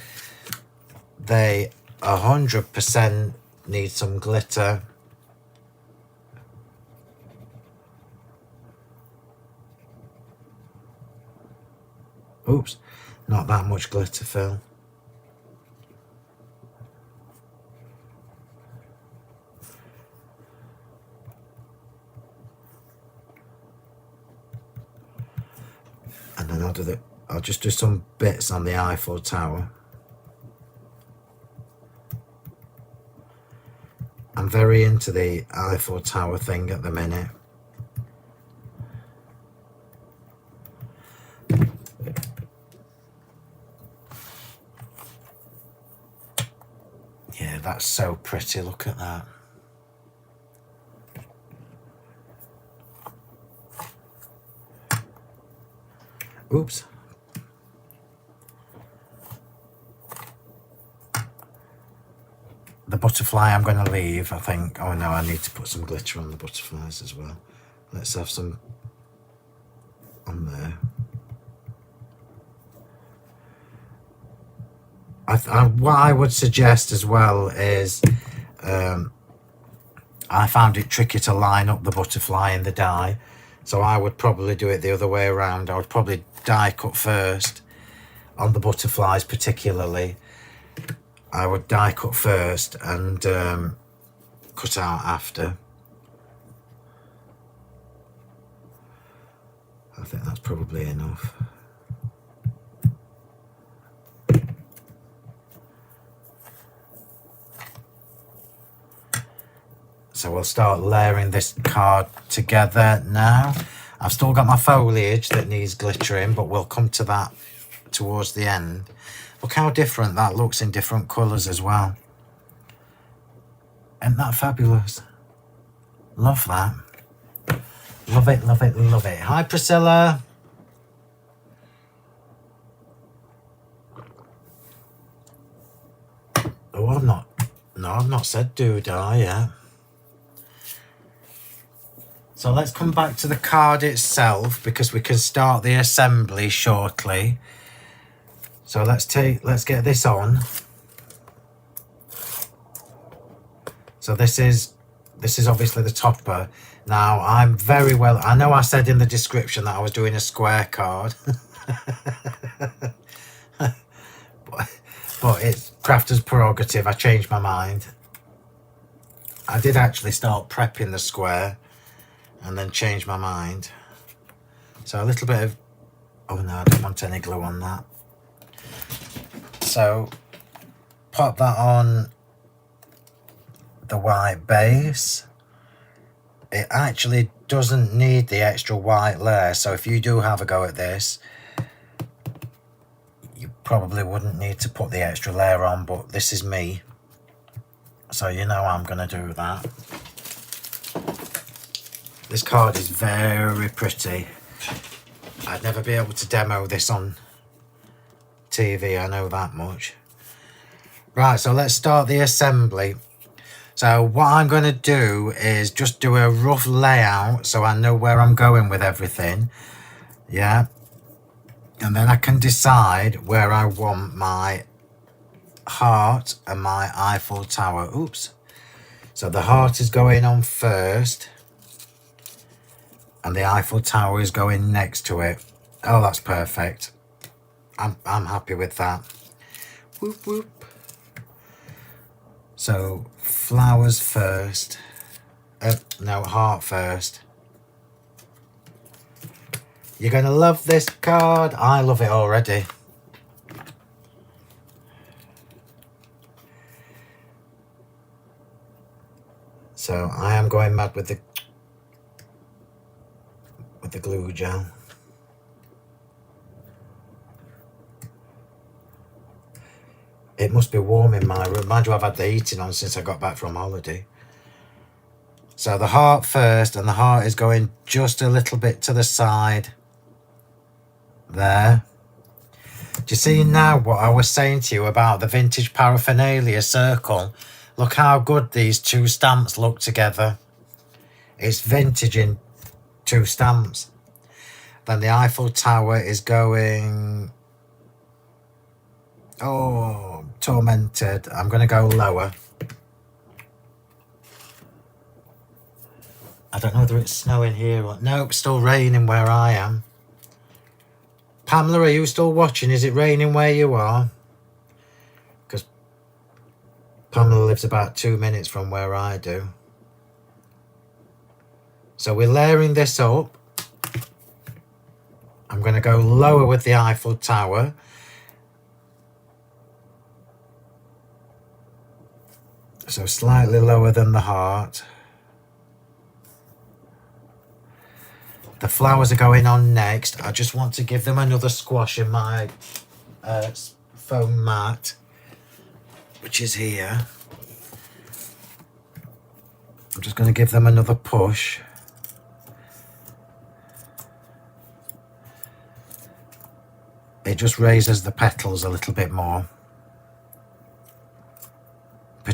They 100% need some glitter. Oops, not that much glitter, Phil. And then I'll just do some bits on the Eiffel Tower. I'm very into the Eiffel Tower thing at the minute. Yeah, that's so pretty. Look at that. Oops. the butterfly I'm going to leave, I think. Oh no, I need to put some glitter on the butterflies as well. Let's have some on there. What I would suggest as well is, I found it tricky to line up the butterfly in the die, so I would probably do it the other way around. I would probably die cut first on the butterflies particularly. I would die cut first and cut out after. I think that's probably enough. So we'll start layering this card together now. I've still got my foliage that needs glittering, but we'll come to that towards the end. Look how different that looks in different colours as well. Isn't that fabulous? Love that. Love it, love it, love it. Hi, Priscilla. Oh, I've not said doodah yet. So let's come back to the card itself because we can start the assembly shortly. So let's get this on. So this is obviously the topper. Now I'm very well, I know I said in the description that I was doing a square card. but it's crafter's prerogative. I changed my mind. I did actually start prepping the square and then change my mind. So a little bit of, oh no, I don't want any glue on that. So pop that on the white base. It actually doesn't need the extra white layer, so if you do have a go at this, you probably wouldn't need to put the extra layer on, but this is me, so you know I'm gonna do that. This card is very pretty. I'd never be able to demo this on TV, I know that much. Right, so let's start the assembly. So what I'm going to do is just do a rough layout so I know where I'm going with everything. Yeah. And then I can decide where I want my heart and my Eiffel Tower. Oops. So the heart is going on first. And the Eiffel Tower is going next to it. Oh, that's perfect. I'm happy with that. Whoop, whoop. So flowers first. No, heart first. You're going to love this card. I love it already. So I am going mad with the glue gel. It must be warm in my room. Mind you, I've had the heating on since I got back from holiday. So the heart first, and the heart is going just a little bit to the side. There. Do you see now what I was saying to you about the vintage paraphernalia circle? Look how good these two stamps look together. It's vintage in two stamps. Then the Eiffel Tower is going... Oh, tormented. I'm going to go lower. I don't know whether it's snowing here or... No, it's still raining where I am. Pamela, are you still watching? Is it raining where you are? Because Pamela lives about 2 minutes from where I do. So we're layering this up. I'm going to go lower with the Eiffel Tower. So slightly lower than the heart. The flowers are going on next. I just want to give them another squash in my foam mat, which is here. I'm just going to give them another push. It just raises the petals a little bit more.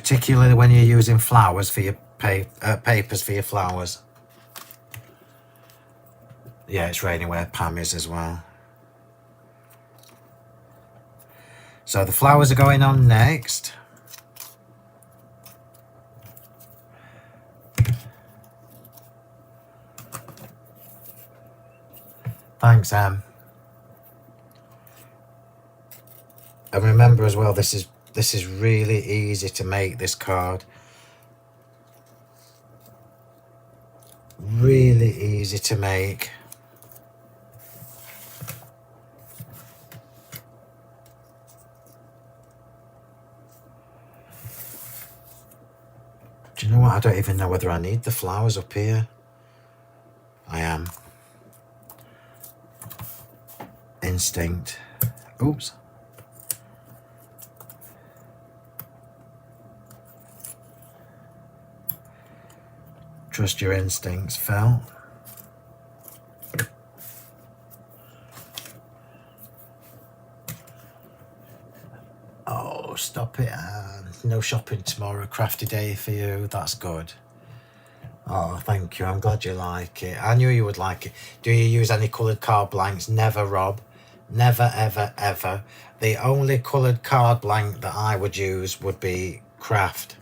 particularly when you're using flowers for your papers for your flowers. Yeah, it's raining where Pam is as well. So the flowers are going on next. Thanks, Em. And remember as well, this is really easy to make, this card. Really easy to make. Do you know what? I don't even know whether I need the flowers up here. I am. Instinct. Oops. Trust your instincts, Phill. Oh, stop it, Anne. No shopping tomorrow, crafty day for you. That's good. Oh, thank you. I'm glad you like it. I knew you would like it. Do you use any coloured card blanks? Never, Rob. Never, ever, ever. The only coloured card blank that I would use would be craft.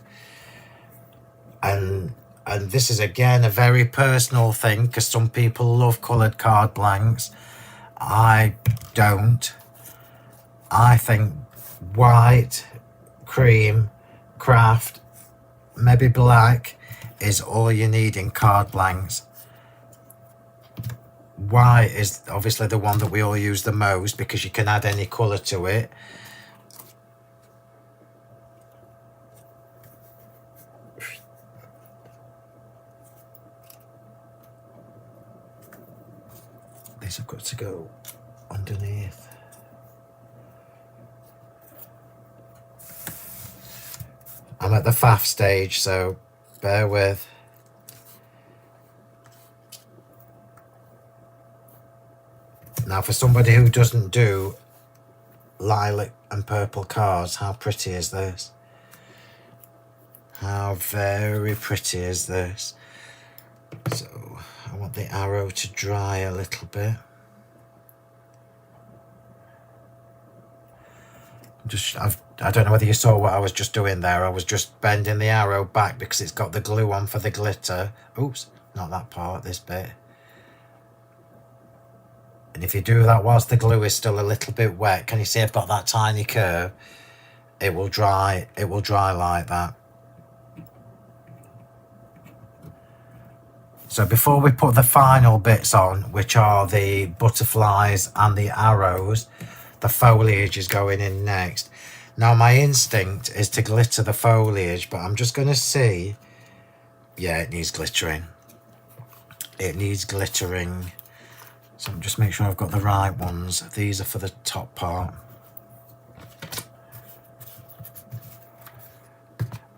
And this is, again, a very personal thing, because some people love coloured card blanks. I don't. I think white, cream, craft, maybe black is all you need in card blanks. White is obviously the one that we all use the most, because you can add any colour to it. These have got to go underneath. I'm at the faff stage, so bear with. Now, for somebody who doesn't do lilac and purple cards, how pretty is this? How very pretty is this? So I want the arrow to dry a little bit. I don't know whether you saw what I was just doing there. I was just bending the arrow back because it's got the glue on for the glitter. Oops, not that part, this bit. And if you do that whilst the glue is still a little bit wet, can you see I've got that tiny curve? It will dry like that. So before we put the final bits on, which are the butterflies and the arrows, the foliage is going in next. Now, my instinct is to glitter the foliage, but I'm just going to see. Yeah, it needs glittering. It needs glittering. So just make sure I've got the right ones. These are for the top part.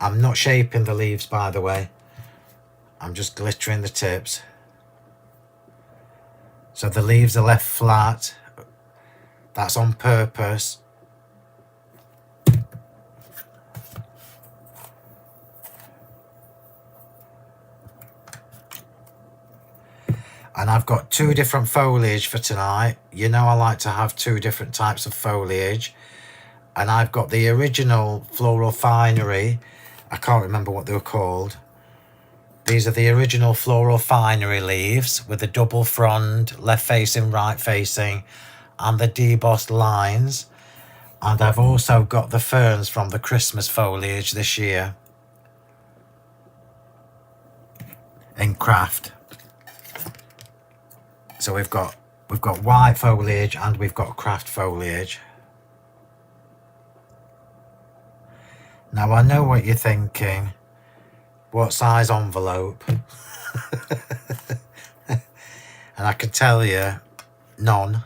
I'm not shaping the leaves, by the way. I'm just glittering the tips. So the leaves are left flat. That's on purpose. And I've got two different foliage for tonight. You know I like to have two different types of foliage. And I've got the original Floral Finery. I can't remember what they were called. These are the original Floral Finery leaves with the double frond, left facing, right facing, and the debossed lines. And I've also got the ferns from the Christmas foliage this year in craft. So we've got white foliage and we've got craft foliage. Now I know what you're thinking. What size envelope? And I can tell you, none.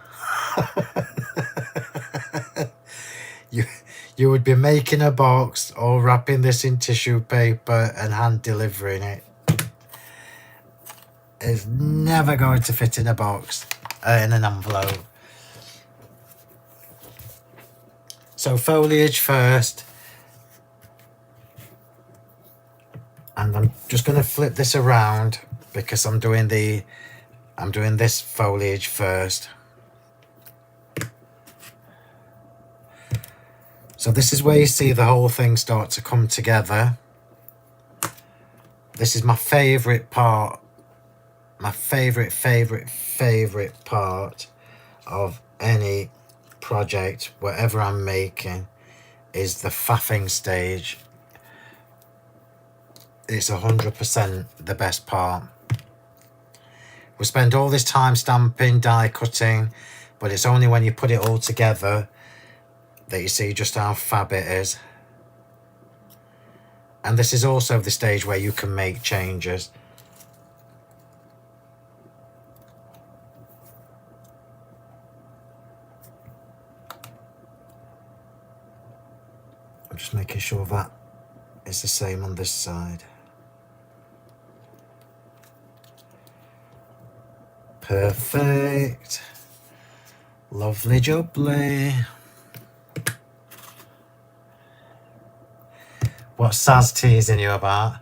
You would be making a box or wrapping this in tissue paper and hand delivering it. It's never going to fit in a box, in an envelope. So foliage first. And I'm just going to flip this around because I'm doing this foliage first. So this is where you see the whole thing start to come together. This is my favourite part. My favourite part of any project, whatever I'm making, is the faffing stage. It's 100% the best part. We spend all this time stamping, die cutting, but it's only when you put it all together that you see just how fab it is. And this is also the stage where you can make changes. I'm just making sure that is the same on this side. Perfect. Lovely jubbly. What's Saz teasing you about?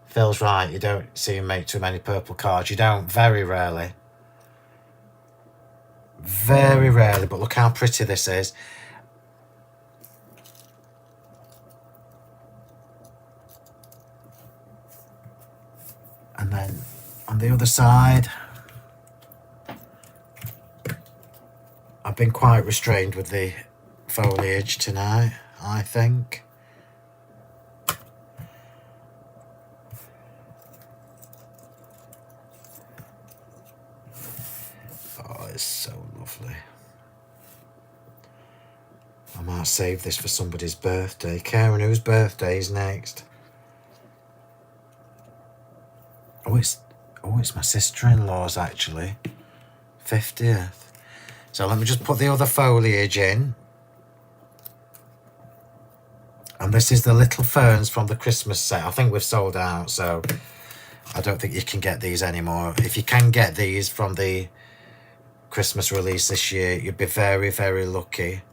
Phil's right, you don't see him make too many purple cards. You don't, very rarely. Very rarely, but look how pretty this is. And then on the other side, I've been quite restrained with the foliage tonight, I think. Oh, it's so lovely. I might save this for somebody's birthday. Karen, whose birthday is next? Oh, it's my sister-in-law's actually. 50th. So let me just put the other foliage in. And this is the little ferns from the Christmas set. I think we've sold out, so I don't think you can get these anymore. If you can get these from the Christmas release this year, you'd be very, very lucky.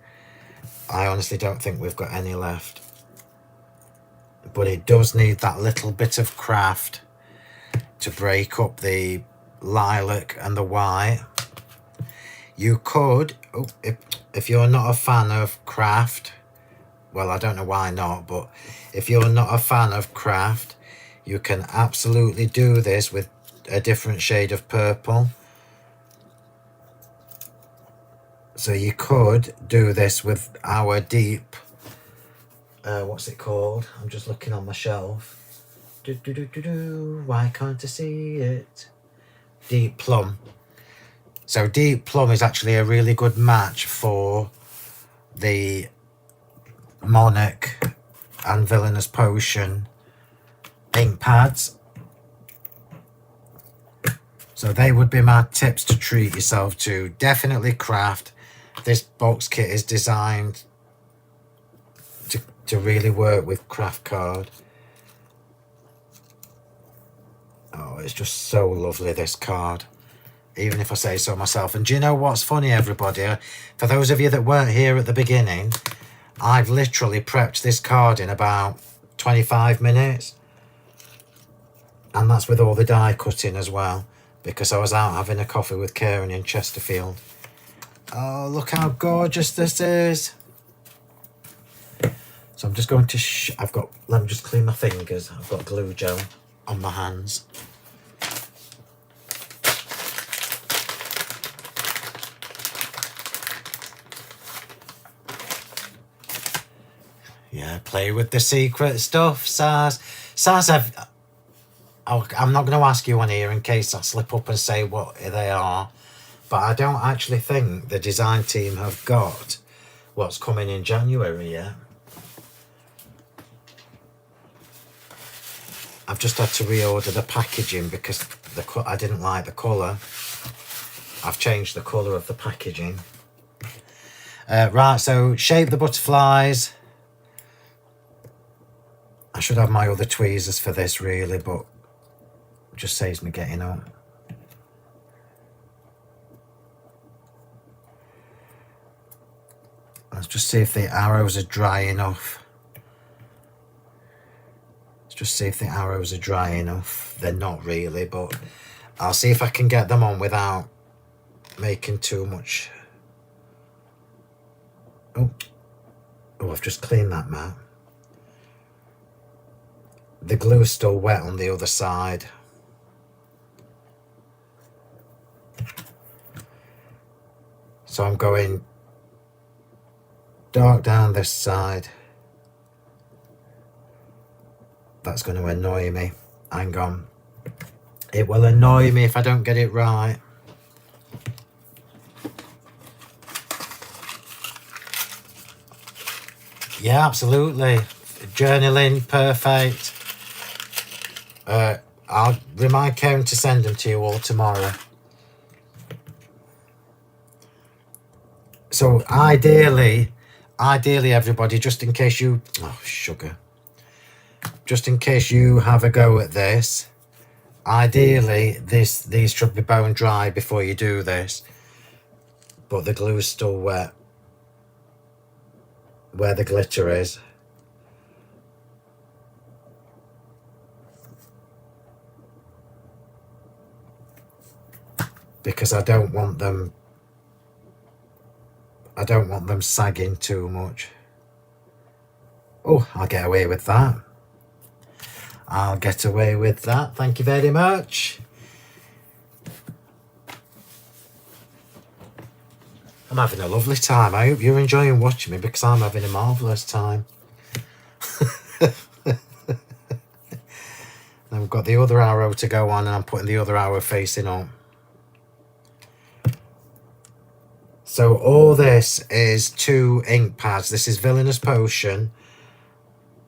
I honestly don't think we've got any left. But it does need that little bit of craft to break up the lilac and the white. You could, if you're not a fan of craft, well, I don't know why not, but if you're not a fan of craft, you can absolutely do this with a different shade of purple. So you could do this with our deep, what's it called? I'm just looking on my shelf. Why can't I see it? Deep plum. So deep plum is actually a really good match for the Monarch and Villainous Potion ink pads. So they would be my tips to treat yourself to. Definitely craft. This box kit is designed to really work with craft card. Oh, it's just so lovely, this card. Even if I say so myself. And do you know what's funny, everybody? For those of you that weren't here at the beginning, I've literally prepped this card in about 25 minutes. And that's with all the die cutting as well, because I was out having a coffee with Karen in Chesterfield. Oh, look how gorgeous this is. So I'm just going to, let me just clean my fingers. I've got glue gel on my hands. Yeah, play with the secret stuff, Saz. Saz, I'm not going to ask you on here in case I slip up and say what they are. But I don't actually think the design team have got what's coming in January yet. I've just had to reorder the packaging because I didn't like the colour. I've changed the colour of the packaging. Right, so shape the butterflies. I should have my other tweezers for this really, but it just saves me getting up. Let's just see if the arrows are dry enough. Let's Just see if the arrows are dry enough. They're not really, but I'll see if I can get them on without making too much. Oh, I've just cleaned that mat. The glue's still wet on the other side. So I'm going dark down this side. That's going to annoy me. Hang on. It will annoy me if I don't get it right. Yeah, absolutely. Journaling, perfect. I'll remind Karen to send them to you all tomorrow. So ideally everybody, just in case you, oh sugar, just in case you have a go at this, ideally these should be bone dry before you do this, but the glue is still wet where the glitter is. Because I don't want them sagging too much. Oh, I'll get away with that. I'll get away with that. Thank you very much. I'm having a lovely time. I hope you're enjoying watching me, because I'm having a marvellous time. Then we've got the other arrow to go on, and I'm putting the other arrow facing up. So all this is 2 ink pads. This is Villainous Potion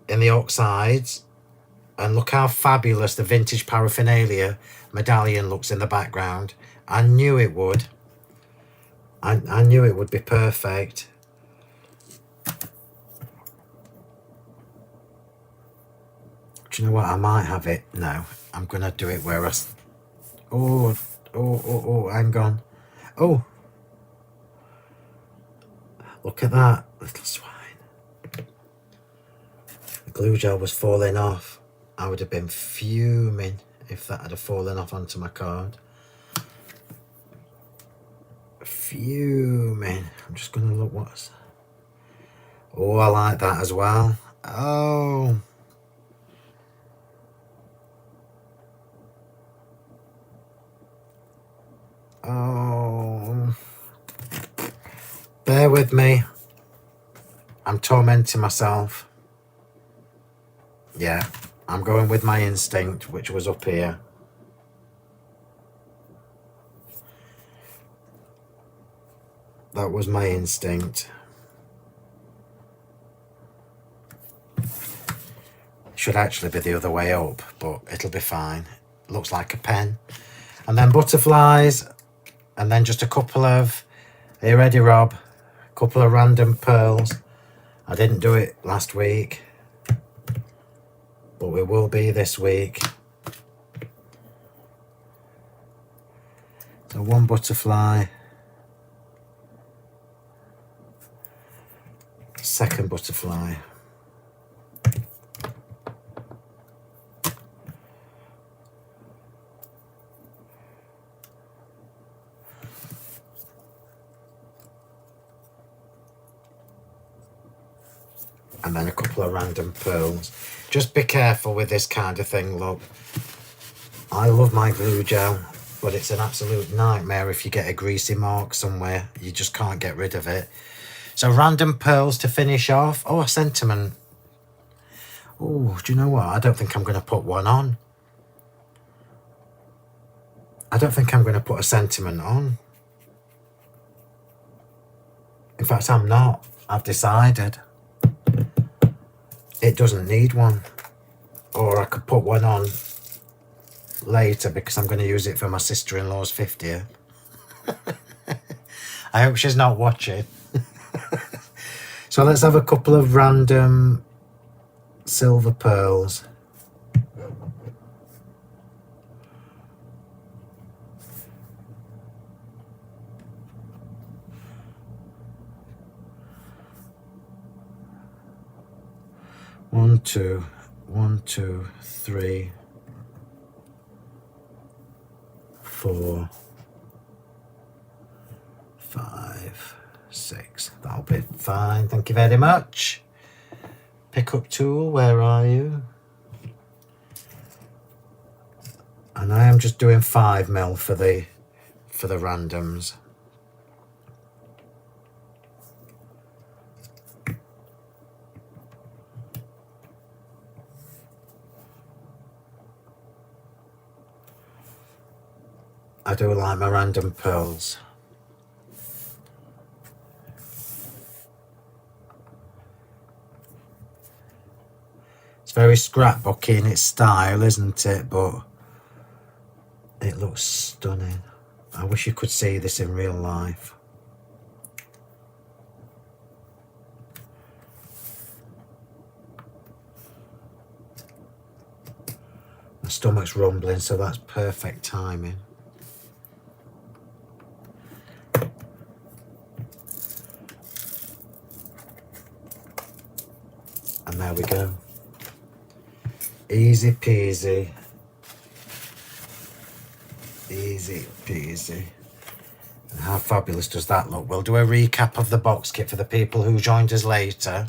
in the oxides. And look how fabulous the vintage paraphernalia medallion looks in the background. I knew it would. I knew it would be perfect. Do you know what? I might have it. No, I'm going to do it where I... Oh, hang on. Oh. Look at that, little swine. The glue gel was falling off. I would have been fuming if that had fallen off onto my card. Fuming. I'm just going to look what's... Oh, I like that as well. Oh. Oh. Bear with me. I'm tormenting myself. Yeah, I'm going with my instinct, which was up here. That was my instinct. Should actually be the other way up, but it'll be fine. Looks like a pen. And then butterflies, and then just a couple of... Are you ready, Rob? A couple of random pearls. I didn't do it last week, but we will be this week. So 1 butterfly. 2nd butterfly. And then a couple of random pearls. Just be careful with this kind of thing, look. I love my glue gel, but it's an absolute nightmare if you get a greasy mark somewhere. You just can't get rid of it. So random pearls to finish off. Oh, a sentiment. Oh, do you know what? I don't think I'm going to put one on. I don't think I'm going to put a sentiment on. In fact, I'm not. I've decided. It doesn't need one. Or I could put one on later because I'm going to use it for my sister-in-law's 50th. I hope she's not watching. So let's have a couple of random silver pearls. One, two, 1, 2, 3, 4, 5, 6. That'll be fine. Thank you very much. Pickup tool, where are you? And I am just doing 5mm for the randoms. I do like my random pearls. It's very scrapbooky in its style, isn't it? But it looks stunning. I wish you could see this in real life. My stomach's rumbling, so that's perfect timing. And there we go. Easy peasy. Easy peasy. And how fabulous does that look? We'll do a recap of the box kit for the people who joined us later.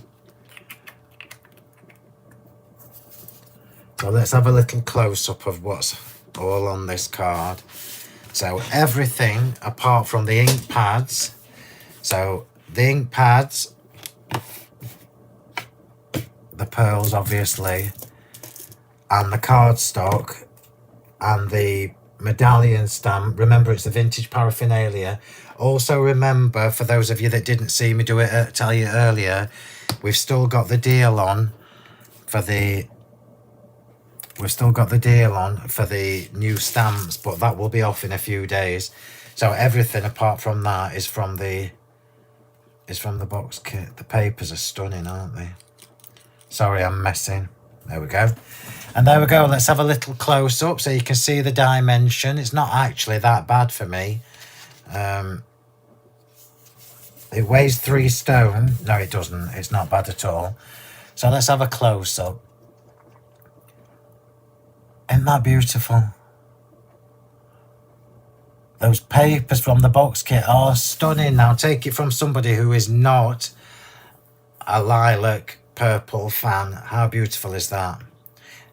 So let's have a little close-up of what's all on this card. So everything apart from the ink pads. So the ink pads, the pearls obviously, and the cardstock, and the medallion stamp. Remember, it's the vintage paraphernalia. Also remember, for those of you that didn't see me tell you earlier, we've still got the deal on for the new stamps, but that will be off in a few days. So everything apart from that is from the box kit. The papers are stunning, aren't they? Sorry, I'm messing. There we go. And there we go. Let's have a little close up so you can see the dimension. It's not actually that bad for me. It weighs 3 stone. No, it doesn't. It's not bad at all. So let's have a close up. Isn't that beautiful? Those papers from the box kit are stunning. Now take it from somebody who is not a lilac purple fan. How beautiful is that?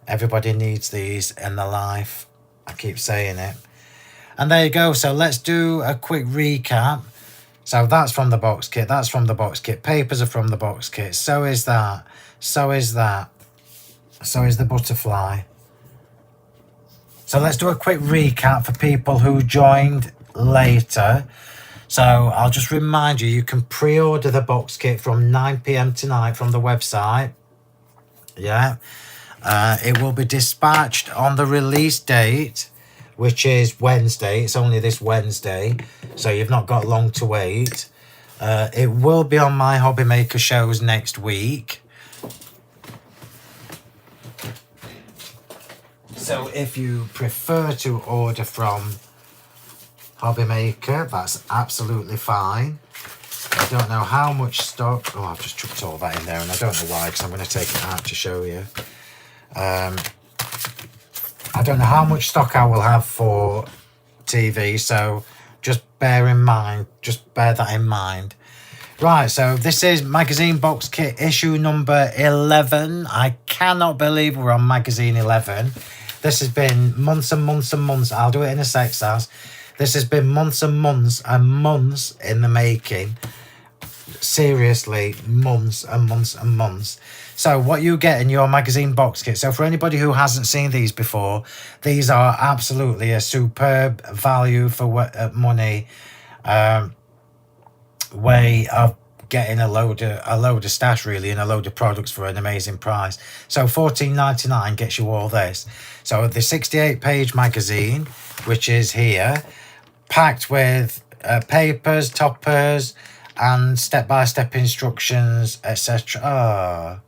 Everybody needs these in their life. I keep saying it. And there you go. So let's do a quick recap. So that's from the box kit. That's from the box kit. Papers are from the box kit. So is that. So is that. So is the butterfly. So let's do a quick recap for people who joined later. So I'll just remind you, you can pre-order the box kit from 9 PM tonight from the website. Yeah. It will be dispatched on the release date, which is Wednesday. It's only this Wednesday, so you've not got long to wait. It will be on my Hobby Maker shows next week. So if you prefer to order from Hobby Maker, that's absolutely fine. I don't know how much stock. Oh, I've just chucked all that in there, and I don't know why, because I'm going to take it out to show you. I don't know how much stock I will have for TV, so just bear that in mind. Right, so this is magazine box kit issue number 11. I cannot believe we're on magazine 11. This has been months and months and months. I'll do it in a sec, Saz. This has been months and months and months in the making. Seriously, months and months and months. So what you get in your magazine box kit. So for anybody who hasn't seen these before, these are absolutely a superb value for money way of getting a load of stash, really, and a load of products for an amazing price. So $14.99 gets you all this. So the 68-page magazine, which is here, packed with papers, toppers, and step-by-step instructions, etc. Oh,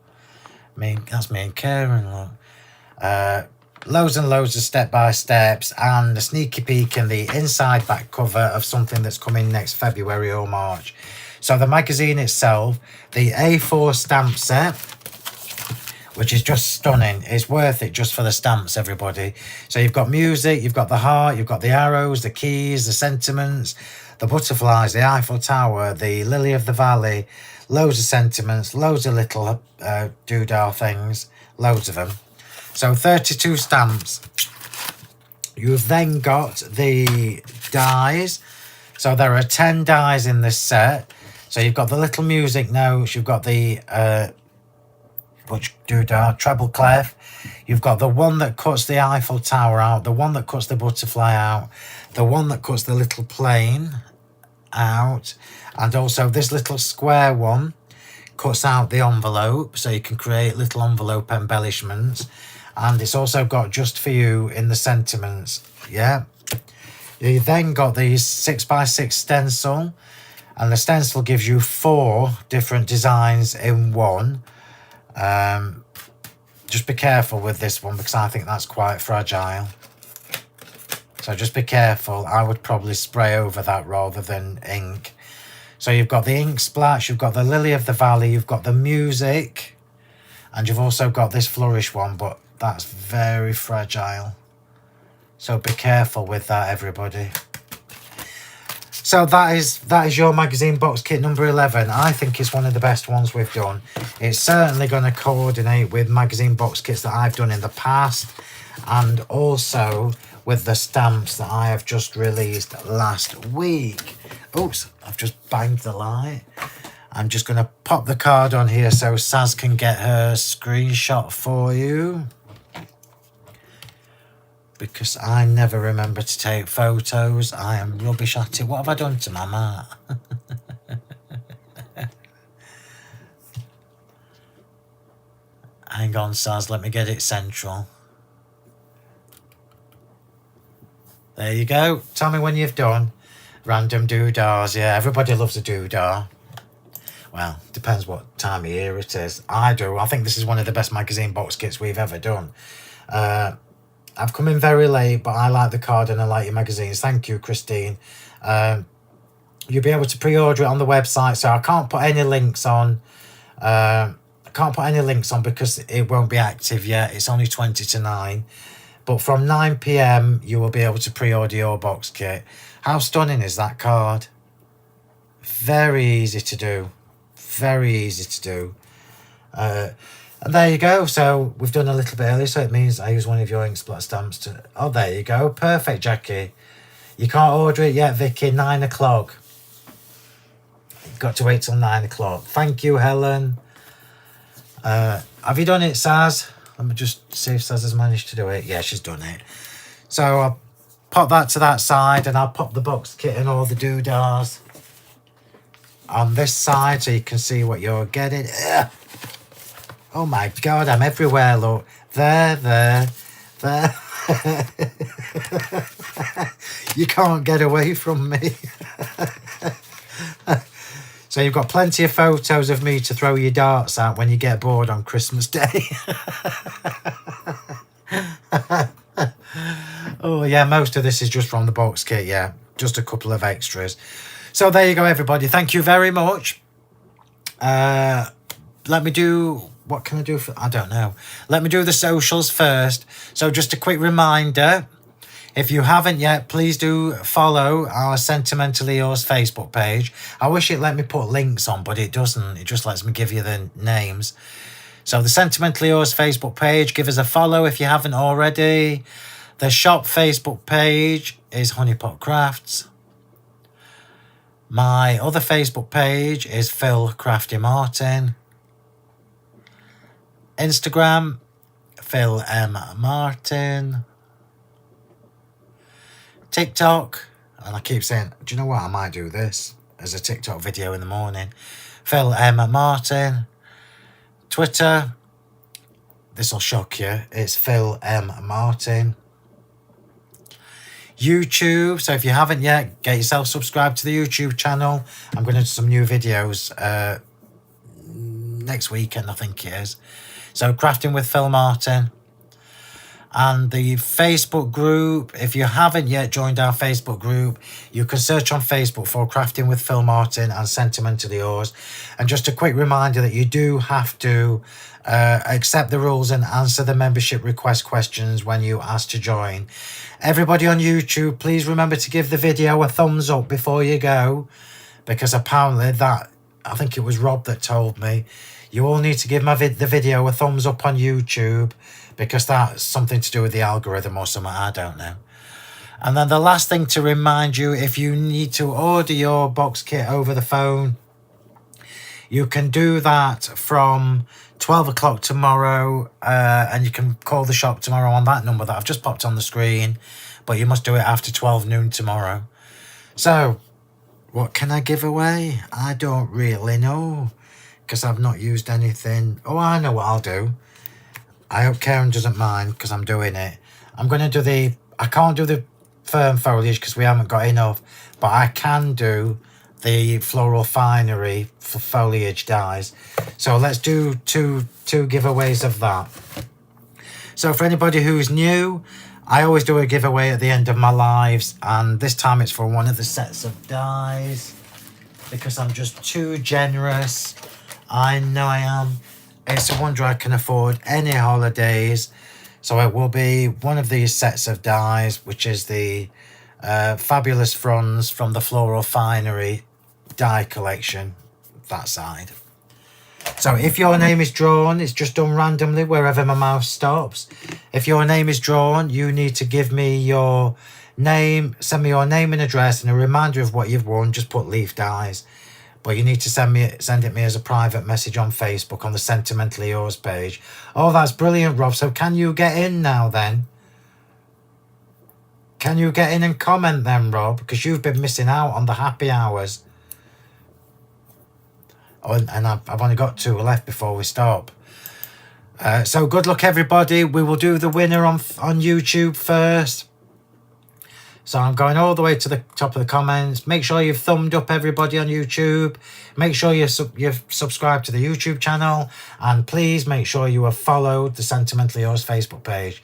that's me and Karen, look. Loads and loads of step-by-steps and a sneaky peek in the inside back cover of something that's coming next February or March. So the magazine itself, the A4 stamp set, which is just stunning. It's worth it just for the stamps, everybody. So you've got music, you've got the heart, you've got the arrows, the keys, the sentiments, the butterflies, the Eiffel Tower, the Lily of the Valley, loads of sentiments, loads of little doodah things, loads of them. So 32 stamps. You've then got the dies. So there are 10 dies in this set. So you've got the little music notes, you've got the which doodah, treble clef. You've got the one that cuts the Eiffel Tower out, the one that cuts the butterfly out, the one that cuts the little plane out, and also this little square one cuts out the envelope, so you can create little envelope embellishments. And it's also got just for you in the sentiments. Yeah. You then got these 6x6 stencil, and the stencil gives you 4 different designs in one. Just be careful with this one because I think that's quite fragile. So just be careful. I would probably spray over that rather than ink. So you've got the ink splash, you've got the Lily of the Valley, you've got the music, and you've also got this flourish one, but that's very fragile. So be careful with that, everybody. So that is your magazine box kit number 11. I think it's one of the best ones we've done. It's certainly going to coordinate with magazine box kits that I've done in the past, and also with the stamps that I have just released last week. Oops, I've just banged the light. I'm just going to pop the card on here so Saz can get her screenshot for you, because I never remember to take photos. I am rubbish at it. What have I done to my mat? Hang on, Saz, let me get it central. There you go. Tell me when you've done. Random doodahs. Yeah, everybody loves a doodah. Well, depends what time of year it is. I do. I think this is one of the best magazine box kits we've ever done. I've come in very late, but I like the card and I like your magazines. Thank you, Christine. You'll be able to pre-order it on the website, so I can't put any links on. I can't put any links on because it won't be active yet. It's only 20 to 9. But from 9 PM, you will be able to pre-order your box kit. How stunning is that card? Very easy to do. Very easy to do. And there you go. So we've done a little bit early, so it means I use one of your ink splat stamps to... Oh, there you go. Perfect, Jackie. You can't order it yet, Vicky. 9 o'clock. You've got to wait till 9 o'clock. Thank you, Helen. Have you done it, Saz? Let me just see if Saz has managed to do it. Yeah, she's done it. So I'll pop that to that side, and I'll pop the box kit and all the doodahs on this side so you can see what you're getting. Ugh. Oh my God, I'm everywhere, look. There. You can't get away from me. So you've got plenty of photos of me to throw your darts at when you get bored on Christmas Day. Oh yeah, most of this is just from the box kit, yeah. Just a couple of extras. So there you go, everybody. Thank you very much. Let me do... What can I do for... I don't know. Let me do the socials first. So just a quick reminder. If you haven't yet, please do follow our Sentimentally Yours Facebook page. I wish it let me put links on, but it doesn't. It just lets me give you the names. So the Sentimentally Yours Facebook page, give us a follow if you haven't already. The shop Facebook page is Honeypot Crafts. My other Facebook page is Phill Crafty Martin. Instagram, Phill M. Martin. TikTok, and I keep saying, do you know what? I might do this as a TikTok video in the morning. Phill M. Martin. Twitter, this will shock you. It's Phill M. Martin. YouTube, so if you haven't yet, get yourself subscribed to the YouTube channel. I'm going to do some new videos next weekend, I think it is. So Crafting with Phill Martin. And the Facebook group, if you haven't yet joined our Facebook group, you can search on Facebook for Crafting with Phill Martin and Sentimentally Yours. And just a quick reminder that you do have to accept the rules and answer the membership request questions when you ask to join. Everybody on YouTube, please remember to give the video a thumbs up before you go, because apparently I think it was Rob that told me, you all need to give the video a thumbs up on YouTube, because that's something to do with the algorithm or something, I don't know. And then the last thing to remind you, if you need to order your box kit over the phone, you can do that from 12 o'clock tomorrow, and you can call the shop tomorrow on that number that I've just popped on the screen, but you must do it after 12 noon tomorrow. So, what can I give away? I don't really know, because I've not used anything. Oh, I know what I'll do. I hope Karen doesn't mind, because I'm doing it. I'm going to do I can't do the firm foliage because we haven't got enough, but I can do the floral finery for foliage dies. So let's do two giveaways of that. So for anybody who's new, I always do a giveaway at the end of my lives, and this time it's for one of the sets of dies, because I'm just too generous. I know I am. It's a wonder I can afford any holidays. So it will be one of these sets of dies, which is the Fabulous Fronds from the Floral Finery die collection, that side. So if your name is drawn, it's just done randomly wherever my mouse stops. If your name is drawn, you need to give me your name, send me your name and address and a reminder of what you've won. Just put leaf dies. But you need to send it me as a private message on Facebook on the Sentimentally Yours page. Oh, that's brilliant, Rob. So can you get in now then? Can you get in and comment then, Rob? Because you've been missing out on the happy hours. Oh, and I've only got 2 left before we stop. So good luck, everybody. We will do the winner on YouTube first. So I'm going all the way to the top of the comments. Make sure you've thumbed up, everybody on YouTube. Make sure you've subscribed to the YouTube channel. And please make sure you have followed the Sentimentally Yours Facebook page.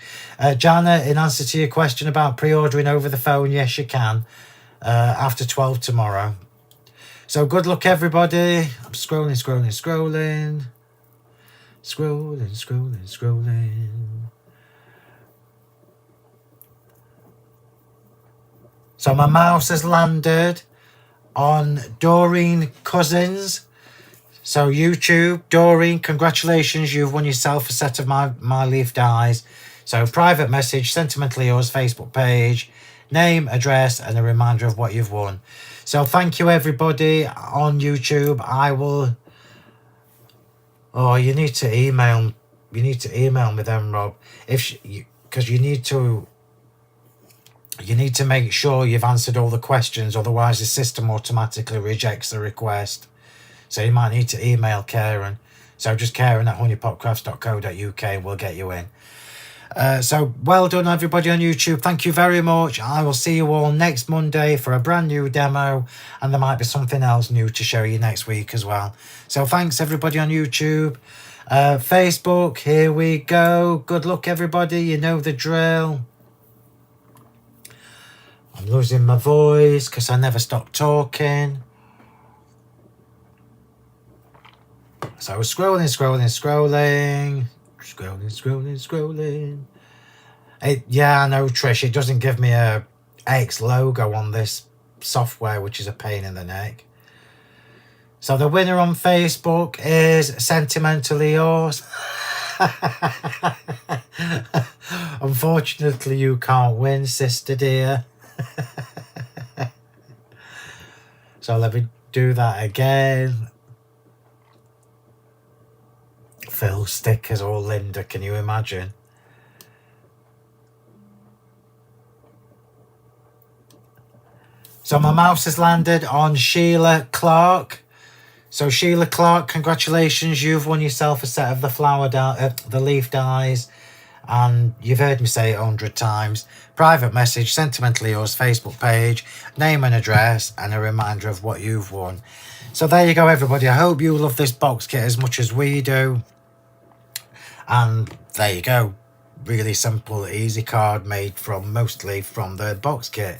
Jana, in answer to your question about pre-ordering over the phone, yes, you can. After 12 tomorrow. So good luck, everybody. I'm scrolling. So my mouse has landed on Doreen Cousins. So YouTube, Doreen, congratulations. You've won yourself a set of my leaf dies. So private message, Sentimentally Yours Facebook page, name, address, and a reminder of what you've won. So thank you, everybody on YouTube. I will... Oh, you need to email me then, Rob. Because you need to make sure you've answered all the questions, otherwise the system automatically rejects the request. So you might need to email Karen. So just Karen@honeypotcrafts.co.uk and we'll get you in. So well done, everybody on YouTube. Thank you very much. I will see you all next Monday for a brand new demo, and there might be something else new to show you next week as well. So thanks, everybody on YouTube. Facebook, here we go. Good luck, everybody. You know the drill. I'm losing my voice because I never stop talking. So I was scrolling. Yeah, I know, Trish. It doesn't give me a X logo on this software, which is a pain in the neck. So the winner on Facebook is Sentimentally Yours. Unfortunately, you can't win, sister dear. So let me do that again. Phill stickers or Linda, can you imagine? So my mouse has landed on Sheila Clark. So Sheila Clark, congratulations, you've won yourself a set of the leaf dies, and you've heard me say it 100 times. Private message, Sentimentally Yours Facebook page, name and address, and a reminder of what you've won. So there you go, everybody. I hope you love this box kit as much as we do. And there you go. really simple, easy card made from mostly from the box kit.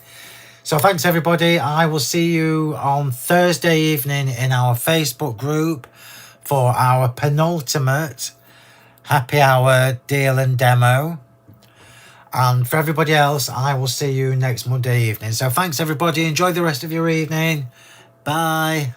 So thanks everybody. I will see you on Thursday evening in our Facebook group for our penultimate happy hour deal and demo. And for everybody else, I will see you next Monday evening. So thanks everybody. Enjoy the rest of your evening. Bye.